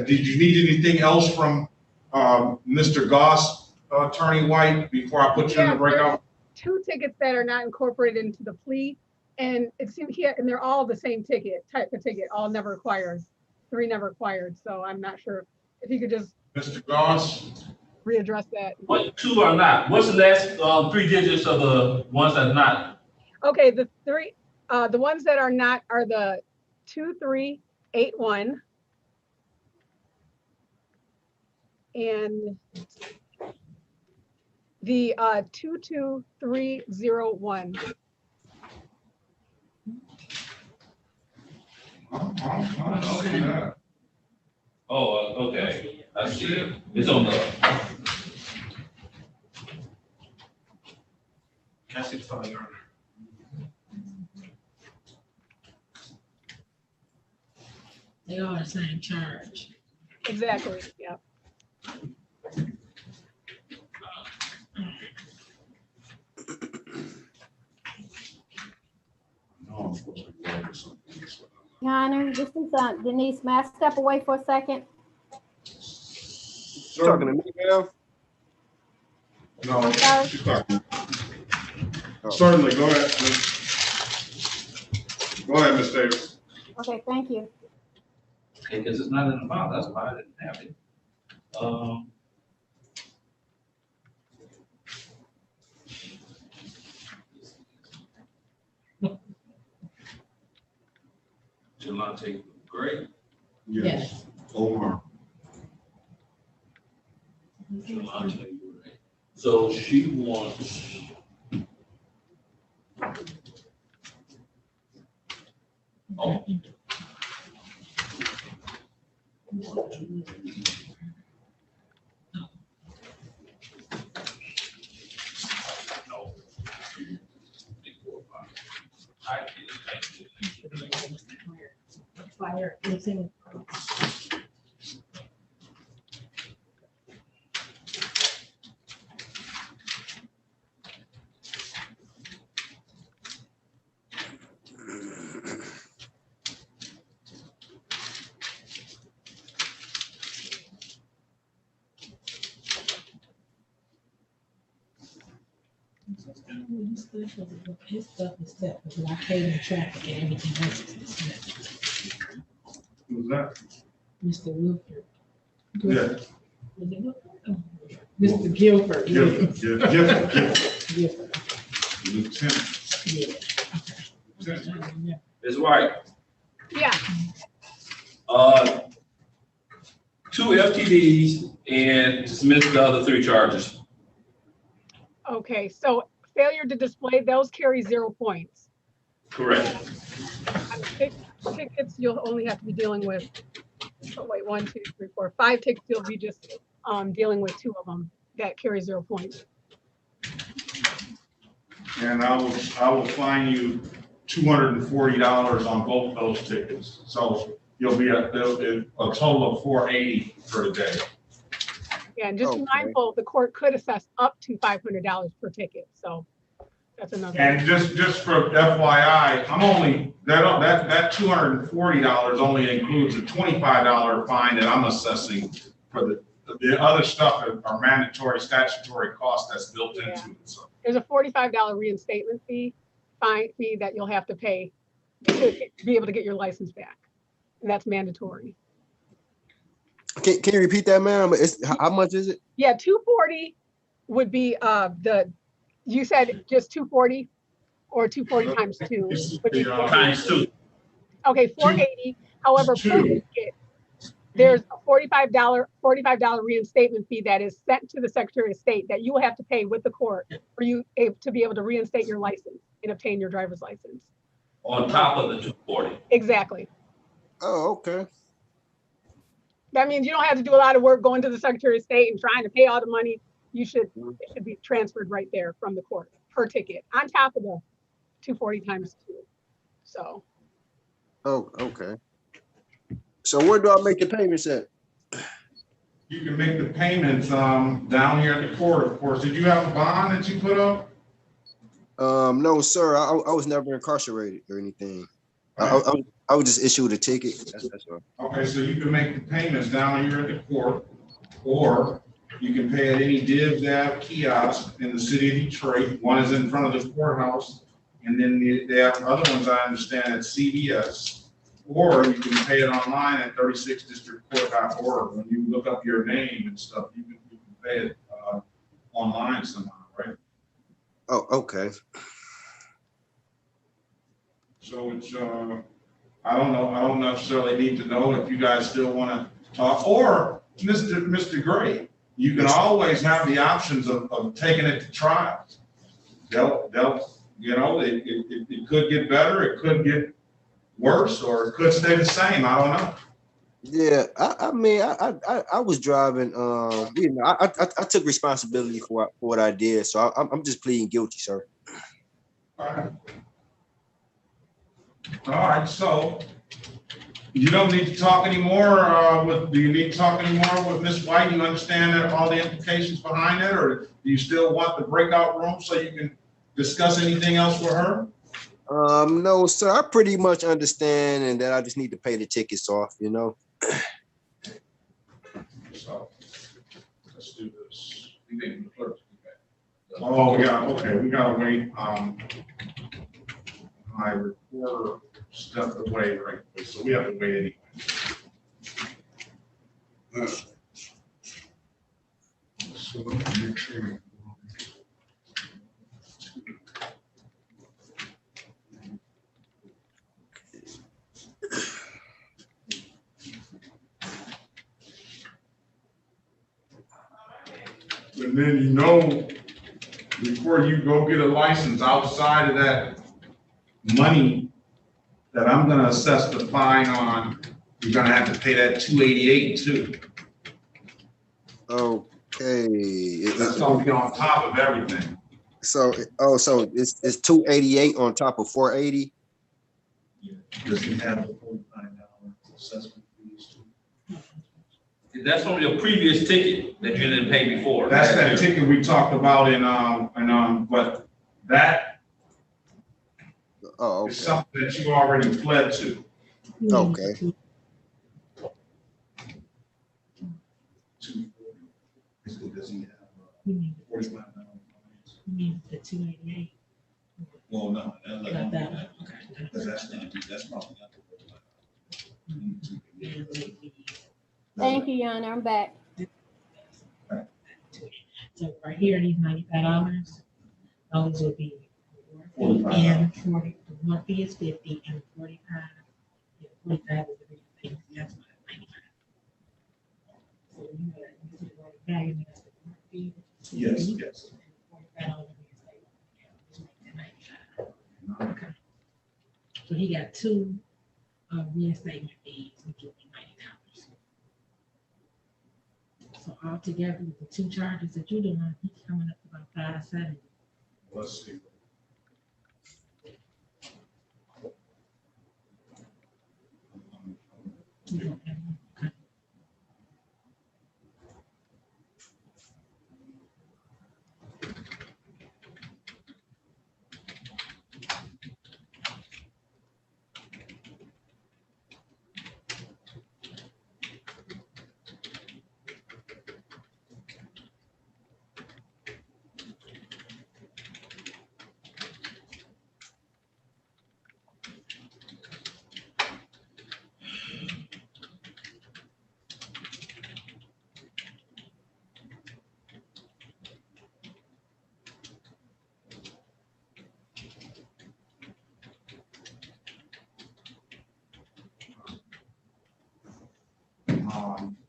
did you need anything else from Mr. Goss, Attorney White, before I put you in the breakout? 2 tickets that are not incorporated into the plea, and it seems and they're all the same type of ticket, all never required, 3 never required. So I'm not sure if you could just Mr. Goss, readdress that. What 2 are not? What's the last 3 digits of the ones that are not? Okay, the ones that are not are the 2381 and the 22301. Okay. Oh, okay. I see it. It's on the. Can I see the file, Your Honor? They all the same charge. Exactly, yeah. Your Honor, this is Denise. May I step away for a second? Talking to me now? No, I'm sorry? she's talking. Certainly, go ahead. Go ahead, Ms. Davis. Okay, thank you. Okay, because it's not in the file, that's why I didn't have it. Jelante Gray. Yes. Omar. Jelante Gray. So she wants. Oh. No. Fire is in. His stuff is set for blockade and traffic and everything else is set. Who's that? Mr. Wilford. Yeah. Was it Wilford? Mr. Guilford. Gifford. Lieutenant. Yeah. Lieutenant. Ms. White, Yeah, 2 FTDs and dismiss the other 3 charges. okay, so failure to display, those carry 0 points. Correct. Tickets, you'll only have to be dealing with, oh wait, 1, 2, 3, 4, 5 tickets, you'll be just dealing with 2 of them that carry 0 points. And I will fine you $240 on both those tickets. So you'll be a total of $480 for the day. Yeah, and just be Okay. mindful, the court could assess up to $500 per ticket, so that's another. And just for FYI, I'm only, that $240 only includes a $25 fine that I'm assessing for the other stuff are mandatory statutory costs that's built into it, so. There's a $45 reinstatement fee that you'll have to pay to be able to get your license back. And that's mandatory. Can you repeat that, ma'am? How much is it? Yeah, 240 would be you said just 240 or 240 times 2? Would be Times 2. Okay, 480. However, per ticket, there's a $45 reinstatement fee that is sent to the Secretary of State that you will have to pay with the court for you to be able to reinstate your license and obtain your driver's license. On top of the 240. Exactly. Oh, okay. That means you don't have to do a lot of work going to the Secretary of State and trying to pay all the money. It should be transferred right there from the court per ticket on top of the 240 times 2. So. Oh, okay. So where do I make the payments at? You can make the payments down here at the court, of course. Did you have a bond that you put up? No, sir. I was never incarcerated or anything. I was just issued a ticket. That's all. Okay, so you can make the payments down here at the court, or you can pay at any Divs Ave kiosk in the city of Detroit. One is in front of the courthouse, and then they have other ones, I understand, at CVS. Or you can pay it online at 36districtcourt.org. When you look up your name and stuff, you can pay it online somehow, right? Oh, okay. So it's, I don't know, I don't necessarily need to know if you guys still want to talk, or Mr. Gray, you can always have the options of taking it to trial. They'll, you know, it could get better, it could get worse, or it could stay the same. I don't know. Yeah, I mean, I was driving. You know, I took responsibility for what I did, so I'm just pleading guilty, sir. All right. All right. So you don't need to talk anymore. Do you need to talk anymore with Ms. White? You understand that all the implications behind it, or do you still want the breakout room so you can discuss anything else with her? No, sir. I pretty much understand, and that I just need to pay the tickets off. You know. So let's do this. Oh, yeah. Okay, we gotta wait. My recorder stepped away right away, so we have to wait anyway. So let me make sure. And then, you know, before you go get a license outside of that money that I'm gonna assess the fine on, you're gonna have to pay that $288 too. Okay. That's gonna be on top of everything. So, so it's 288 on top of 480. Does he have the $49 assessment fees too? That's from your previous ticket that you didn't pay before. That's that ticket we talked about but that Oh, okay. is something that you already fled to. Okay. Does he have $45? You mean the 288? Well, no, that Not let that me, one, okay. because that's probably not the. Thank you, Yana, I'm back. So right here, these $95, those would be 45. and 40, the one fee is 50 and 45. Yeah, 45 is the big thing, that's why it's 95. So you know that you see the right value, that's the one fee. Yes, yes. $45 is $95. Okay. So he got two reinstatement fees, which would be $90. So altogether with the two charges that you're doing, he's coming up to about $570. Let's see. Okay.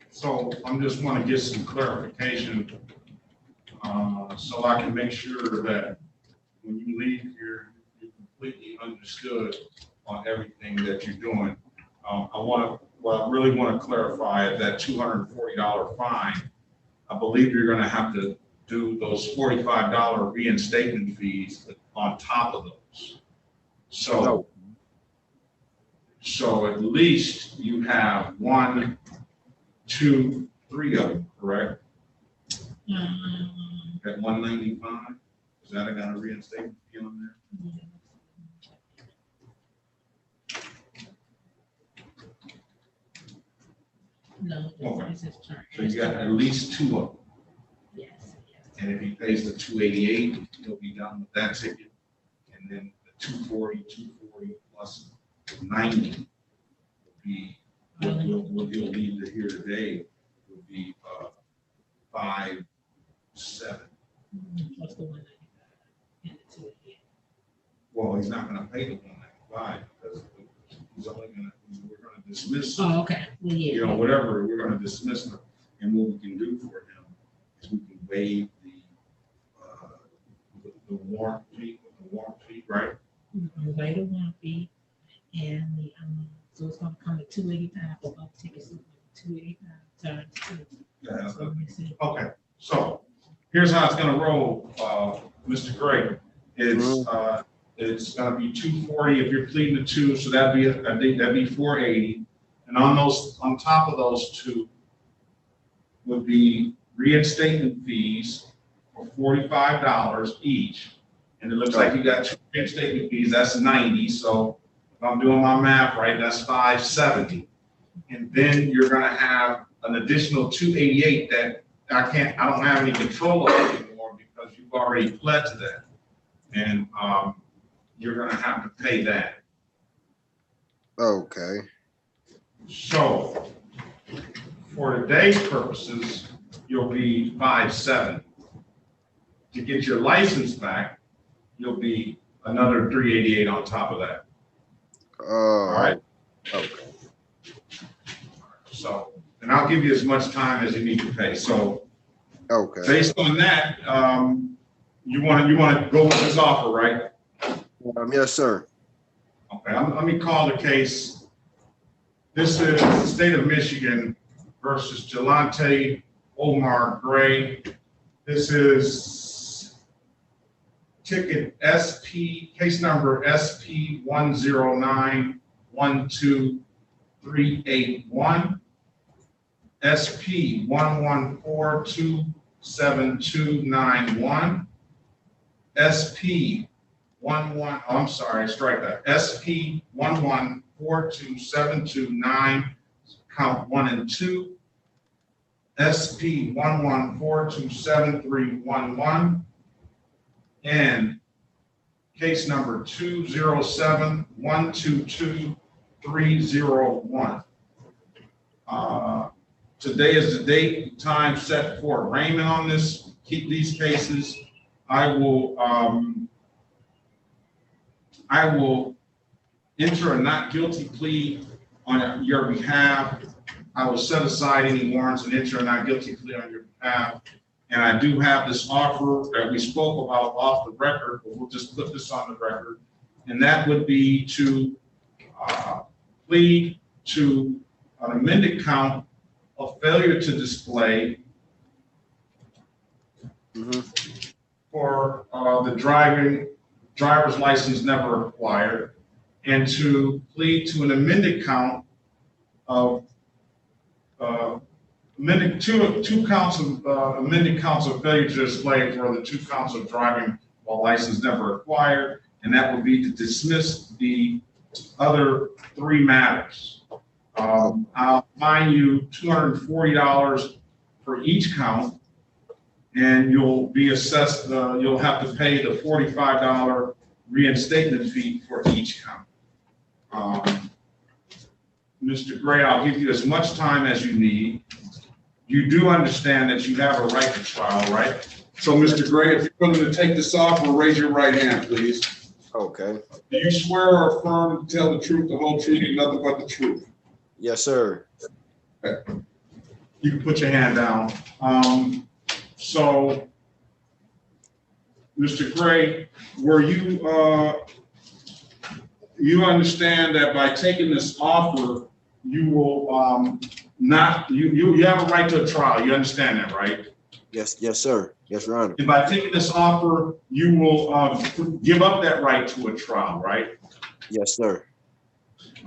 So I'm just want to get some clarification, so I can make sure that when you leave here, you're completely understood on everything that you're doing. I really want to clarify that $240 fine. I believe you're going to have to do those $45 reinstatement fees on top of those. So at least you have 1, 2, 3 of them, correct? At 195, is that got a reinstatement fee on there? No, Okay. this is charged. So you got at least 2 of them. Yes, yes. And if he pays the 288, he'll be done with that ticket. And then the 240 plus 90 would be, what he'll leave to here today would be 5.7. Plus the 195 and the 288. Well, he's not gonna pay the 195 because he's only gonna, we're gonna dismiss, Oh, okay. Well, yeah. you know, whatever, we're gonna dismiss him. And what we can do for him is we can waive the warrant fee, right? Wait a one fee and the, so it's gonna come to 285 for both tickets, 285 times 2. Yeah. So let me see. Okay, so here's how it's gonna roll, Mr. Gray. It's gonna be 240 if you're pleading to 2, so that'd be 480. And on top of those 2 would be reinstatement fees for $45 each. And it looks like you got 2 reinstatement fees, that's 90. So if I'm doing my math right, that's 570. And then you're gonna have an additional 288 that I don't have any control of anymore because you've already pled to that. And you're gonna have to pay that. Okay. So for today's purposes, you'll be 570. To get your license back, you'll be another 388 on top of that. All right. Okay. So, and I'll give you as much time as you need to pay. So Okay. based on that, you want to go with this offer, right? Yes, sir. Okay, let me call the case. This is the state of Michigan versus Jelante Omar Gray. This is ticket case number SP 109-12381, SP 114-27291, SP 1142729, count 1 and 2. SP 1142731, case number 207-122-301. Today is the date and time set for arraignment on these cases. I will enter a not guilty plea on your behalf. I will set aside any warrants and enter a not guilty plea on your behalf. And I do have this offer that we spoke about off the record, but we'll just put this on the record. And that would be to plead to an amended count of failure to display for the driver's license never acquired, and to plead to an amended count of two counts of amended counts of failure to display for the 2 counts of driving while license never acquired, and that would be to dismiss the other 3 matters. I'll fine you $240 for each count, and you'll be assessed. You'll have to pay the $45 reinstatement fee for each count. Mr. Gray, I'll give you as much time as you need. You do understand that you have a right to trial, right? So, Mr. Gray, if you're willing to take this offer, raise your right hand, please. Okay. Do you swear or affirm to tell the truth, the whole truth, and nothing but the truth? Yes, sir. Okay. You can put your hand down. So, Mr. Gray, were you understand that by taking this offer, you will you have a right to a trial. You understand that, right? Yes, sir. Yes, Your Honor. And by taking this offer, you will give up that right to a trial, right? Yes, sir.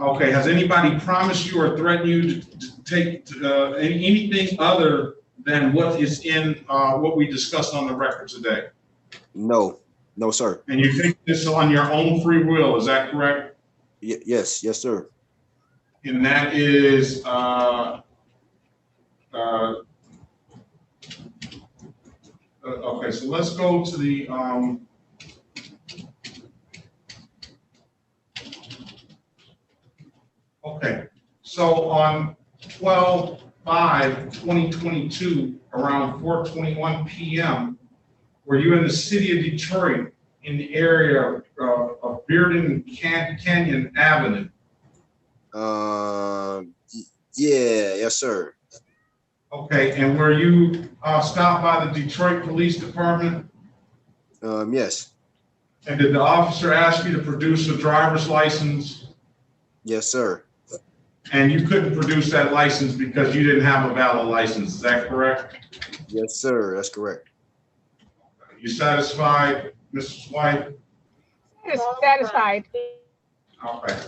Okay. Has anybody promised you or threatened you to take anything other than what is in what we discussed on the record today? No, sir. And you take this on your own free will, is that correct? Yes, sir. And that is okay, so let's go to the okay, so on 12/5/2022 around 4:21 p.m. were you in the city of Detroit in the area of Bearden Canyon Avenue? Yes, sir. Okay, and were you stopped by the Detroit Police Department? Yes. And did the officer ask you to produce a driver's license? Yes, sir. And you couldn't produce that license because you didn't have a valid license, is that correct? Yes, sir, that's correct. You satisfied, Mrs. White? Satisfied. Okay.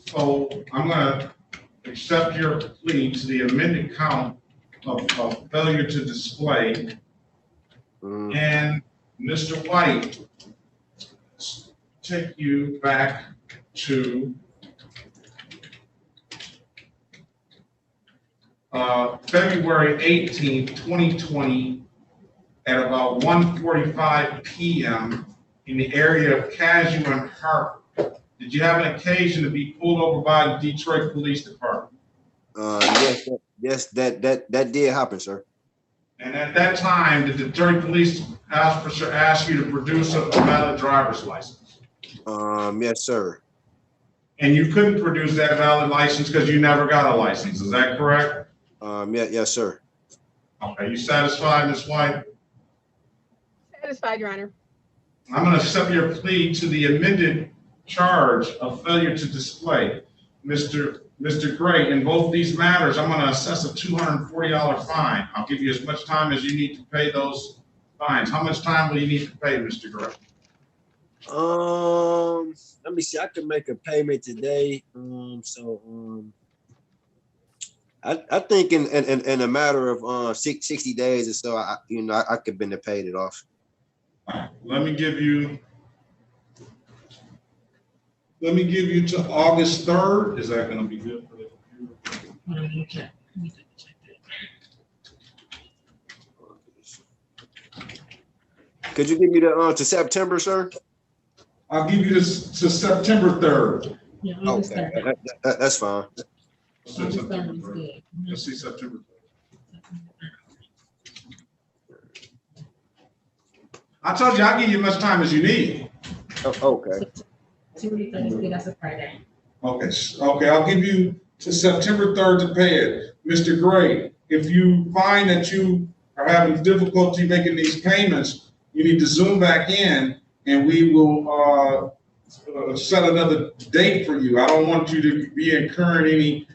So I'm gonna accept your plea to the amended count of failure to display. And Mr. White, take you back to February 18th, 2020 at about 1:45 p.m. in the area of Cashew and Harper. Did you have an occasion to be pulled over by the Detroit Police Department? Yes, that did happen, sir. And at that time, did the Detroit Police officer ask you to produce a valid driver's license? Yes, sir. And you couldn't produce that valid license because you never got a license, is that correct? Yes, sir. Okay, you satisfied, Ms. White? Satisfied, Your Honor. I'm going to accept your plea to the amended charge of failure to display. Mr. Gray, in both these matters, I'm going to assess a $240 fine. I'll give you as much time as you need to pay those fines. How much time will you need to pay, Mr. Gray? Let me see. I can make a payment today. I think in a matter of 60 days or so, I could been to pay it off. All right, let me give you to August 3rd. Is that going to be good for the computer? Okay. Could you give me the to September, sir? I'll give you this to September 3rd. Yeah, August Okay, 3rd. that's fine. August 3rd is good. Let's see September. I told you I'll give you as much time as you need. Oh, okay. September 3rd is good. That's a Friday. Okay, okay, I'll give you to September 3rd to pay it. Mr. Gray, if you find that you are having difficulty making these payments, you need to zoom back in and we will set another date for you. I don't want you to be incurring any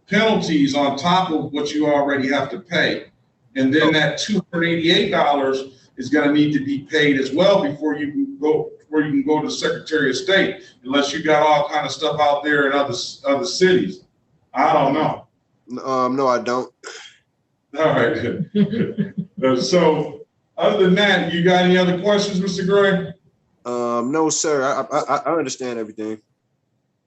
penalties on top of what you already have to pay. And then that $288 is going to need to be paid as well before you can go to Secretary of State, unless you got all kind of stuff out there in other cities. I don't know. No, I don't. All right, good. So other than that, you got any other questions, Mr. Gray? No, sir. I understand everything.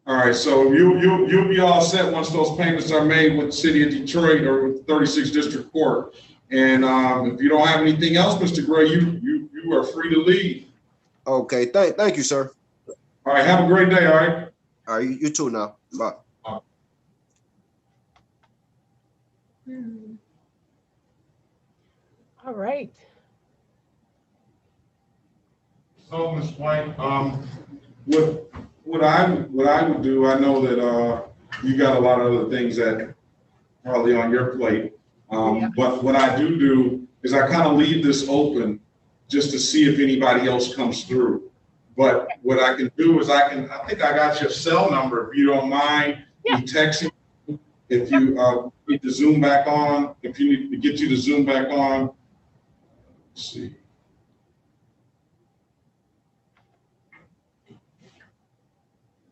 All right, so you'll be all set once those payments are made with the City of Detroit or with 36th District Court. And if you don't have anything else, Mr. Gray, you are free to leave. Okay, thank you, sir. All right, have a great day. All right. All right, you too now. Bye. All right. So, Ms. White, what I would do, I know that you got a lot of other things that probably on your plate. Yeah. But what I do is I kind of leave this open just to see if anybody else comes through. But what I can do is I think I got your cell number. If you don't mind, Yeah. you text me. If you need to zoom back on, if you need to get you to zoom back on, let's see.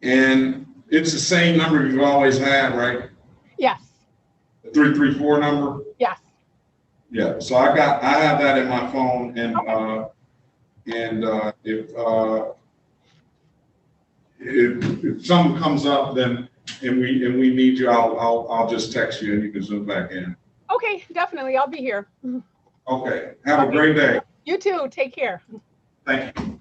And it's the same number you've always had, right? Yes. The 334 number? Yes. Yeah, so I have that in my phone, and if something comes up, then and we need you, I'll just text you and you can zoom back in. Okay, definitely. I'll be here. Okay, have a great day. You too. Take care. Thank you.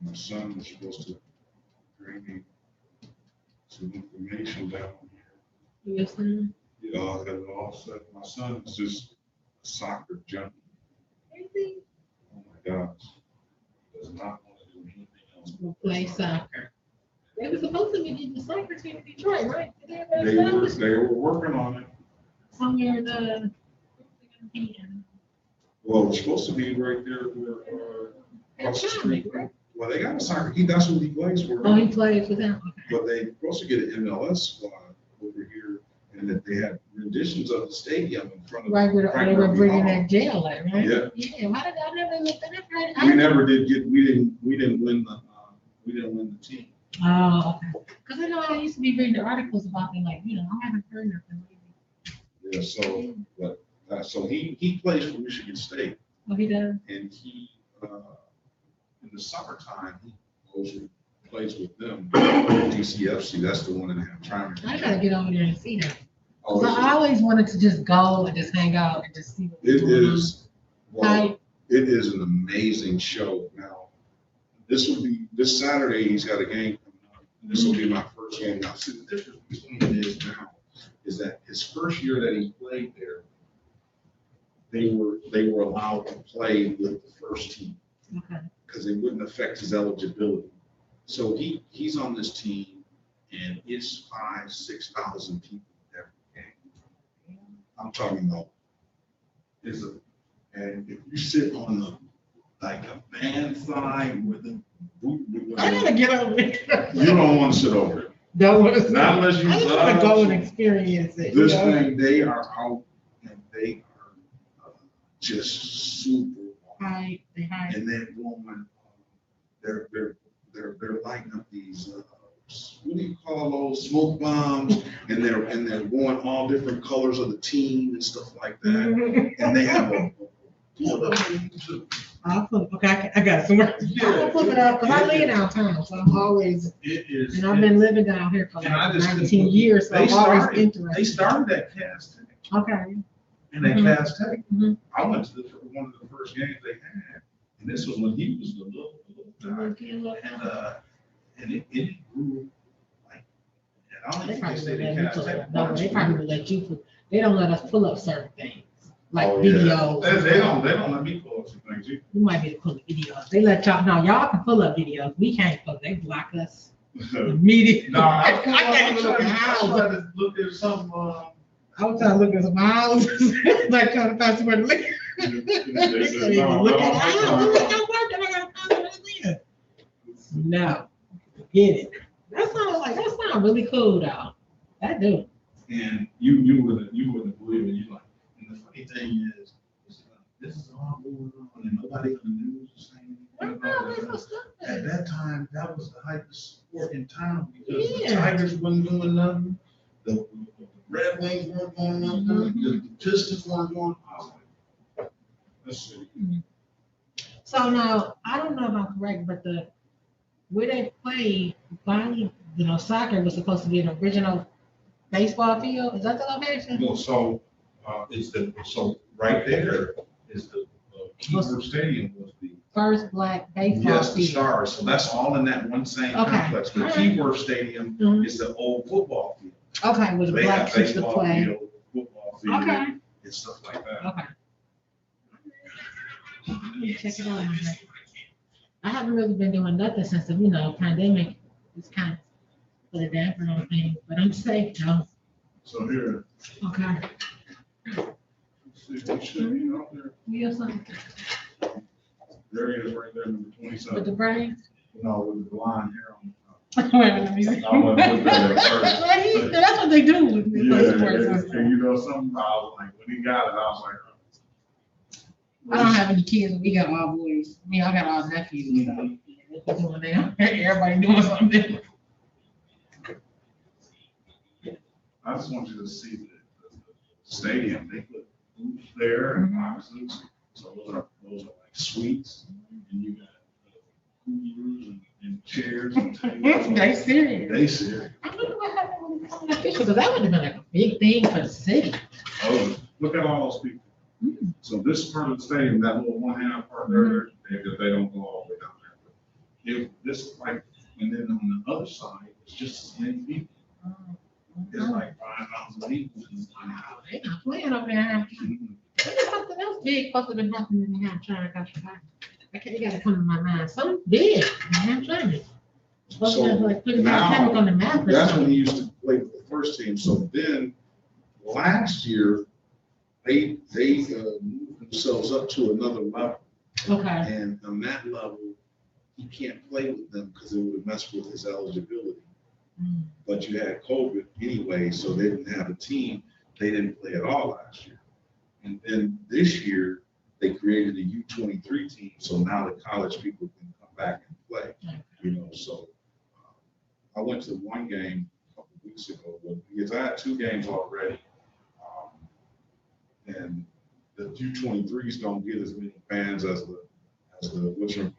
My son was supposed to bring me some information down here. Yes, sir. You know, I got it all set. My son is just a soccer junkie. Crazy. Oh my gosh. Does not want to do anything else. We'll play soccer. They were supposed to be getting the soccer team in Detroit, right? They were working on it. Somewhere in the. Well, it's supposed to be right there where across the street. Right? Well, they got a soccer. That's what he plays for. Oh, he plays for them. Okay. But they supposed to get an MLS squad over here, and that they had renditions of the stadium in front of. Right, where Frank they were Murphy bringing Hall. that jail at, right? Yeah. Yeah. Why did I never look at that? We never did get. We didn't win the team. Oh, okay. Because I know I used to be reading the articles about them, like, I haven't heard nothing lately. Yeah. So, but so he plays for Michigan State, Oh, he does? and he in the summertime he goes and plays with them. DCFC. That's the one in Hamtramck. I gotta get over there and see that. Oh, 'Cause I always wanted to just go and just hang out and just see what it going on. is. Well, it is an amazing show. Now, this Saturday. He's got a game coming up. This will be my first game. Now, see, the difference between it is now is that his first year that he played there, they were allowed to play with the first team Okay. because it wouldn't affect his eligibility. So he's on this team, and it's 5,000-6,000 people every game. I'm talking about and if you sit on the like a van side with a boot, I gotta get over there. you don't want to sit over it. Don't want to Not unless you I just want to go and experience it. this thing. They are out and they are just super Hide, they hide. and they're going. They're lighting up these. What do you call those smoke bombs? And they're going all different colors of the team and stuff like that. And they have a I'll flip. Okay, I got it somewhere. I'll flip it up because I live downtown, so I'm always. It is. And I've been living down here for And I like just 19 years, so I'm always interested. They started at Cass Tech. Okay. And at Cass Tech, Mhm. I went to one of the first games they had, and this was when he was the little guy. And it grew like, and I don't They think they probably said would at let me Cass pull Tech. up. No, they probably would let you put, they don't let us pull up certain things, like Oh, yeah. videos. They don't let me pull up some things either. You might be able to pull up videos. They let y'all, no, y'all can pull up videos. We can't pull, they block us immediately. No, I can't even look at I houses. tried to look at some, I was trying to look at some houses, like trying to find somewhere to live. they They said, couldn't even no, look no, at no, houses. no, It's no. not working. I gotta find somewhere to live. No, get it. That sounds really cool though. That do. And you wouldn't believe it. You like, and the funny thing is this is all going on, and nobody on the news is saying anything about it. At that time, that was the hype sport in town because the Yeah. Tigers wasn't doing nothing, the Red Wings weren't going nothing, the Pistons weren't going. I was like, let's see. So now, I don't know if I'm correct, but where they play soccer was supposed to be an original baseball field. Is that the location? No, so so right there is the Keyboard Stadium was the. First black baseball Yes, the field. Stars. So that's all in that one same Okay. complex. The All right. Keyboard Stadium Mhm. is the old football field. Okay, where the They black have kids to baseball play. field, football field, Okay. and stuff like that. Okay. Let me check it out. I haven't really been doing nothing since the pandemic. It's kind of put a damper on things, but I'm safe though. So here, Okay. see, it should be out there. You have something There he is, right there, number with the 27. brain? No, with the blonde hair on. Wait a minute, let me see. I went with that at first. That's what they do with the Yeah, sports and system. you know something, I was like, when he got it, I was like, I don't have any kids. We got all boys. I mean, I got all nephews. So they're doing their- everybody doing something. I just want you to see the stadium. They put booths there and boxes. So those are like suites. And you got coolers and chairs and tables. They serious. They serious. I wonder what happened when it became official, because that would have been like a big thing for the city. Oh, look at all those people. So this part of the stadium, that little one half part there, they don't go all the way down there. If this like, and then on the other side, it's just as many people. It's like 5,000 people. Wow, they not playing up there. There's something else big supposed to have been happening in New Hampshire. I can't, you gotta come to my mind. Something big in Hampshire. Supposed to have like putting Titanic on the map or That's when he something. used to play for the first team. So then last year, they moved themselves up to another level. Okay. And on that level, he can't play with them because it would mess with his eligibility. But you had COVID anyway, so they didn't have a team. They didn't play at all last year. And then this year, they created a U23 team. So now the college people can come back and play, so I went to one game a couple of weeks ago, because I had two games already. And the U23s don't get as many fans as the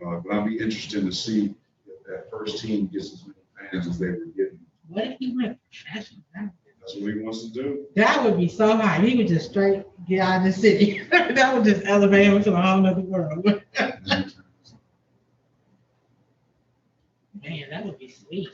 but I'll be interested to see if that first team gets as many fans as they were getting. What if he went professional? That's what he wants to do. That would be so high. He would just straight get out of the city. That would just elevate him to a whole other world. Man, that would be sweet.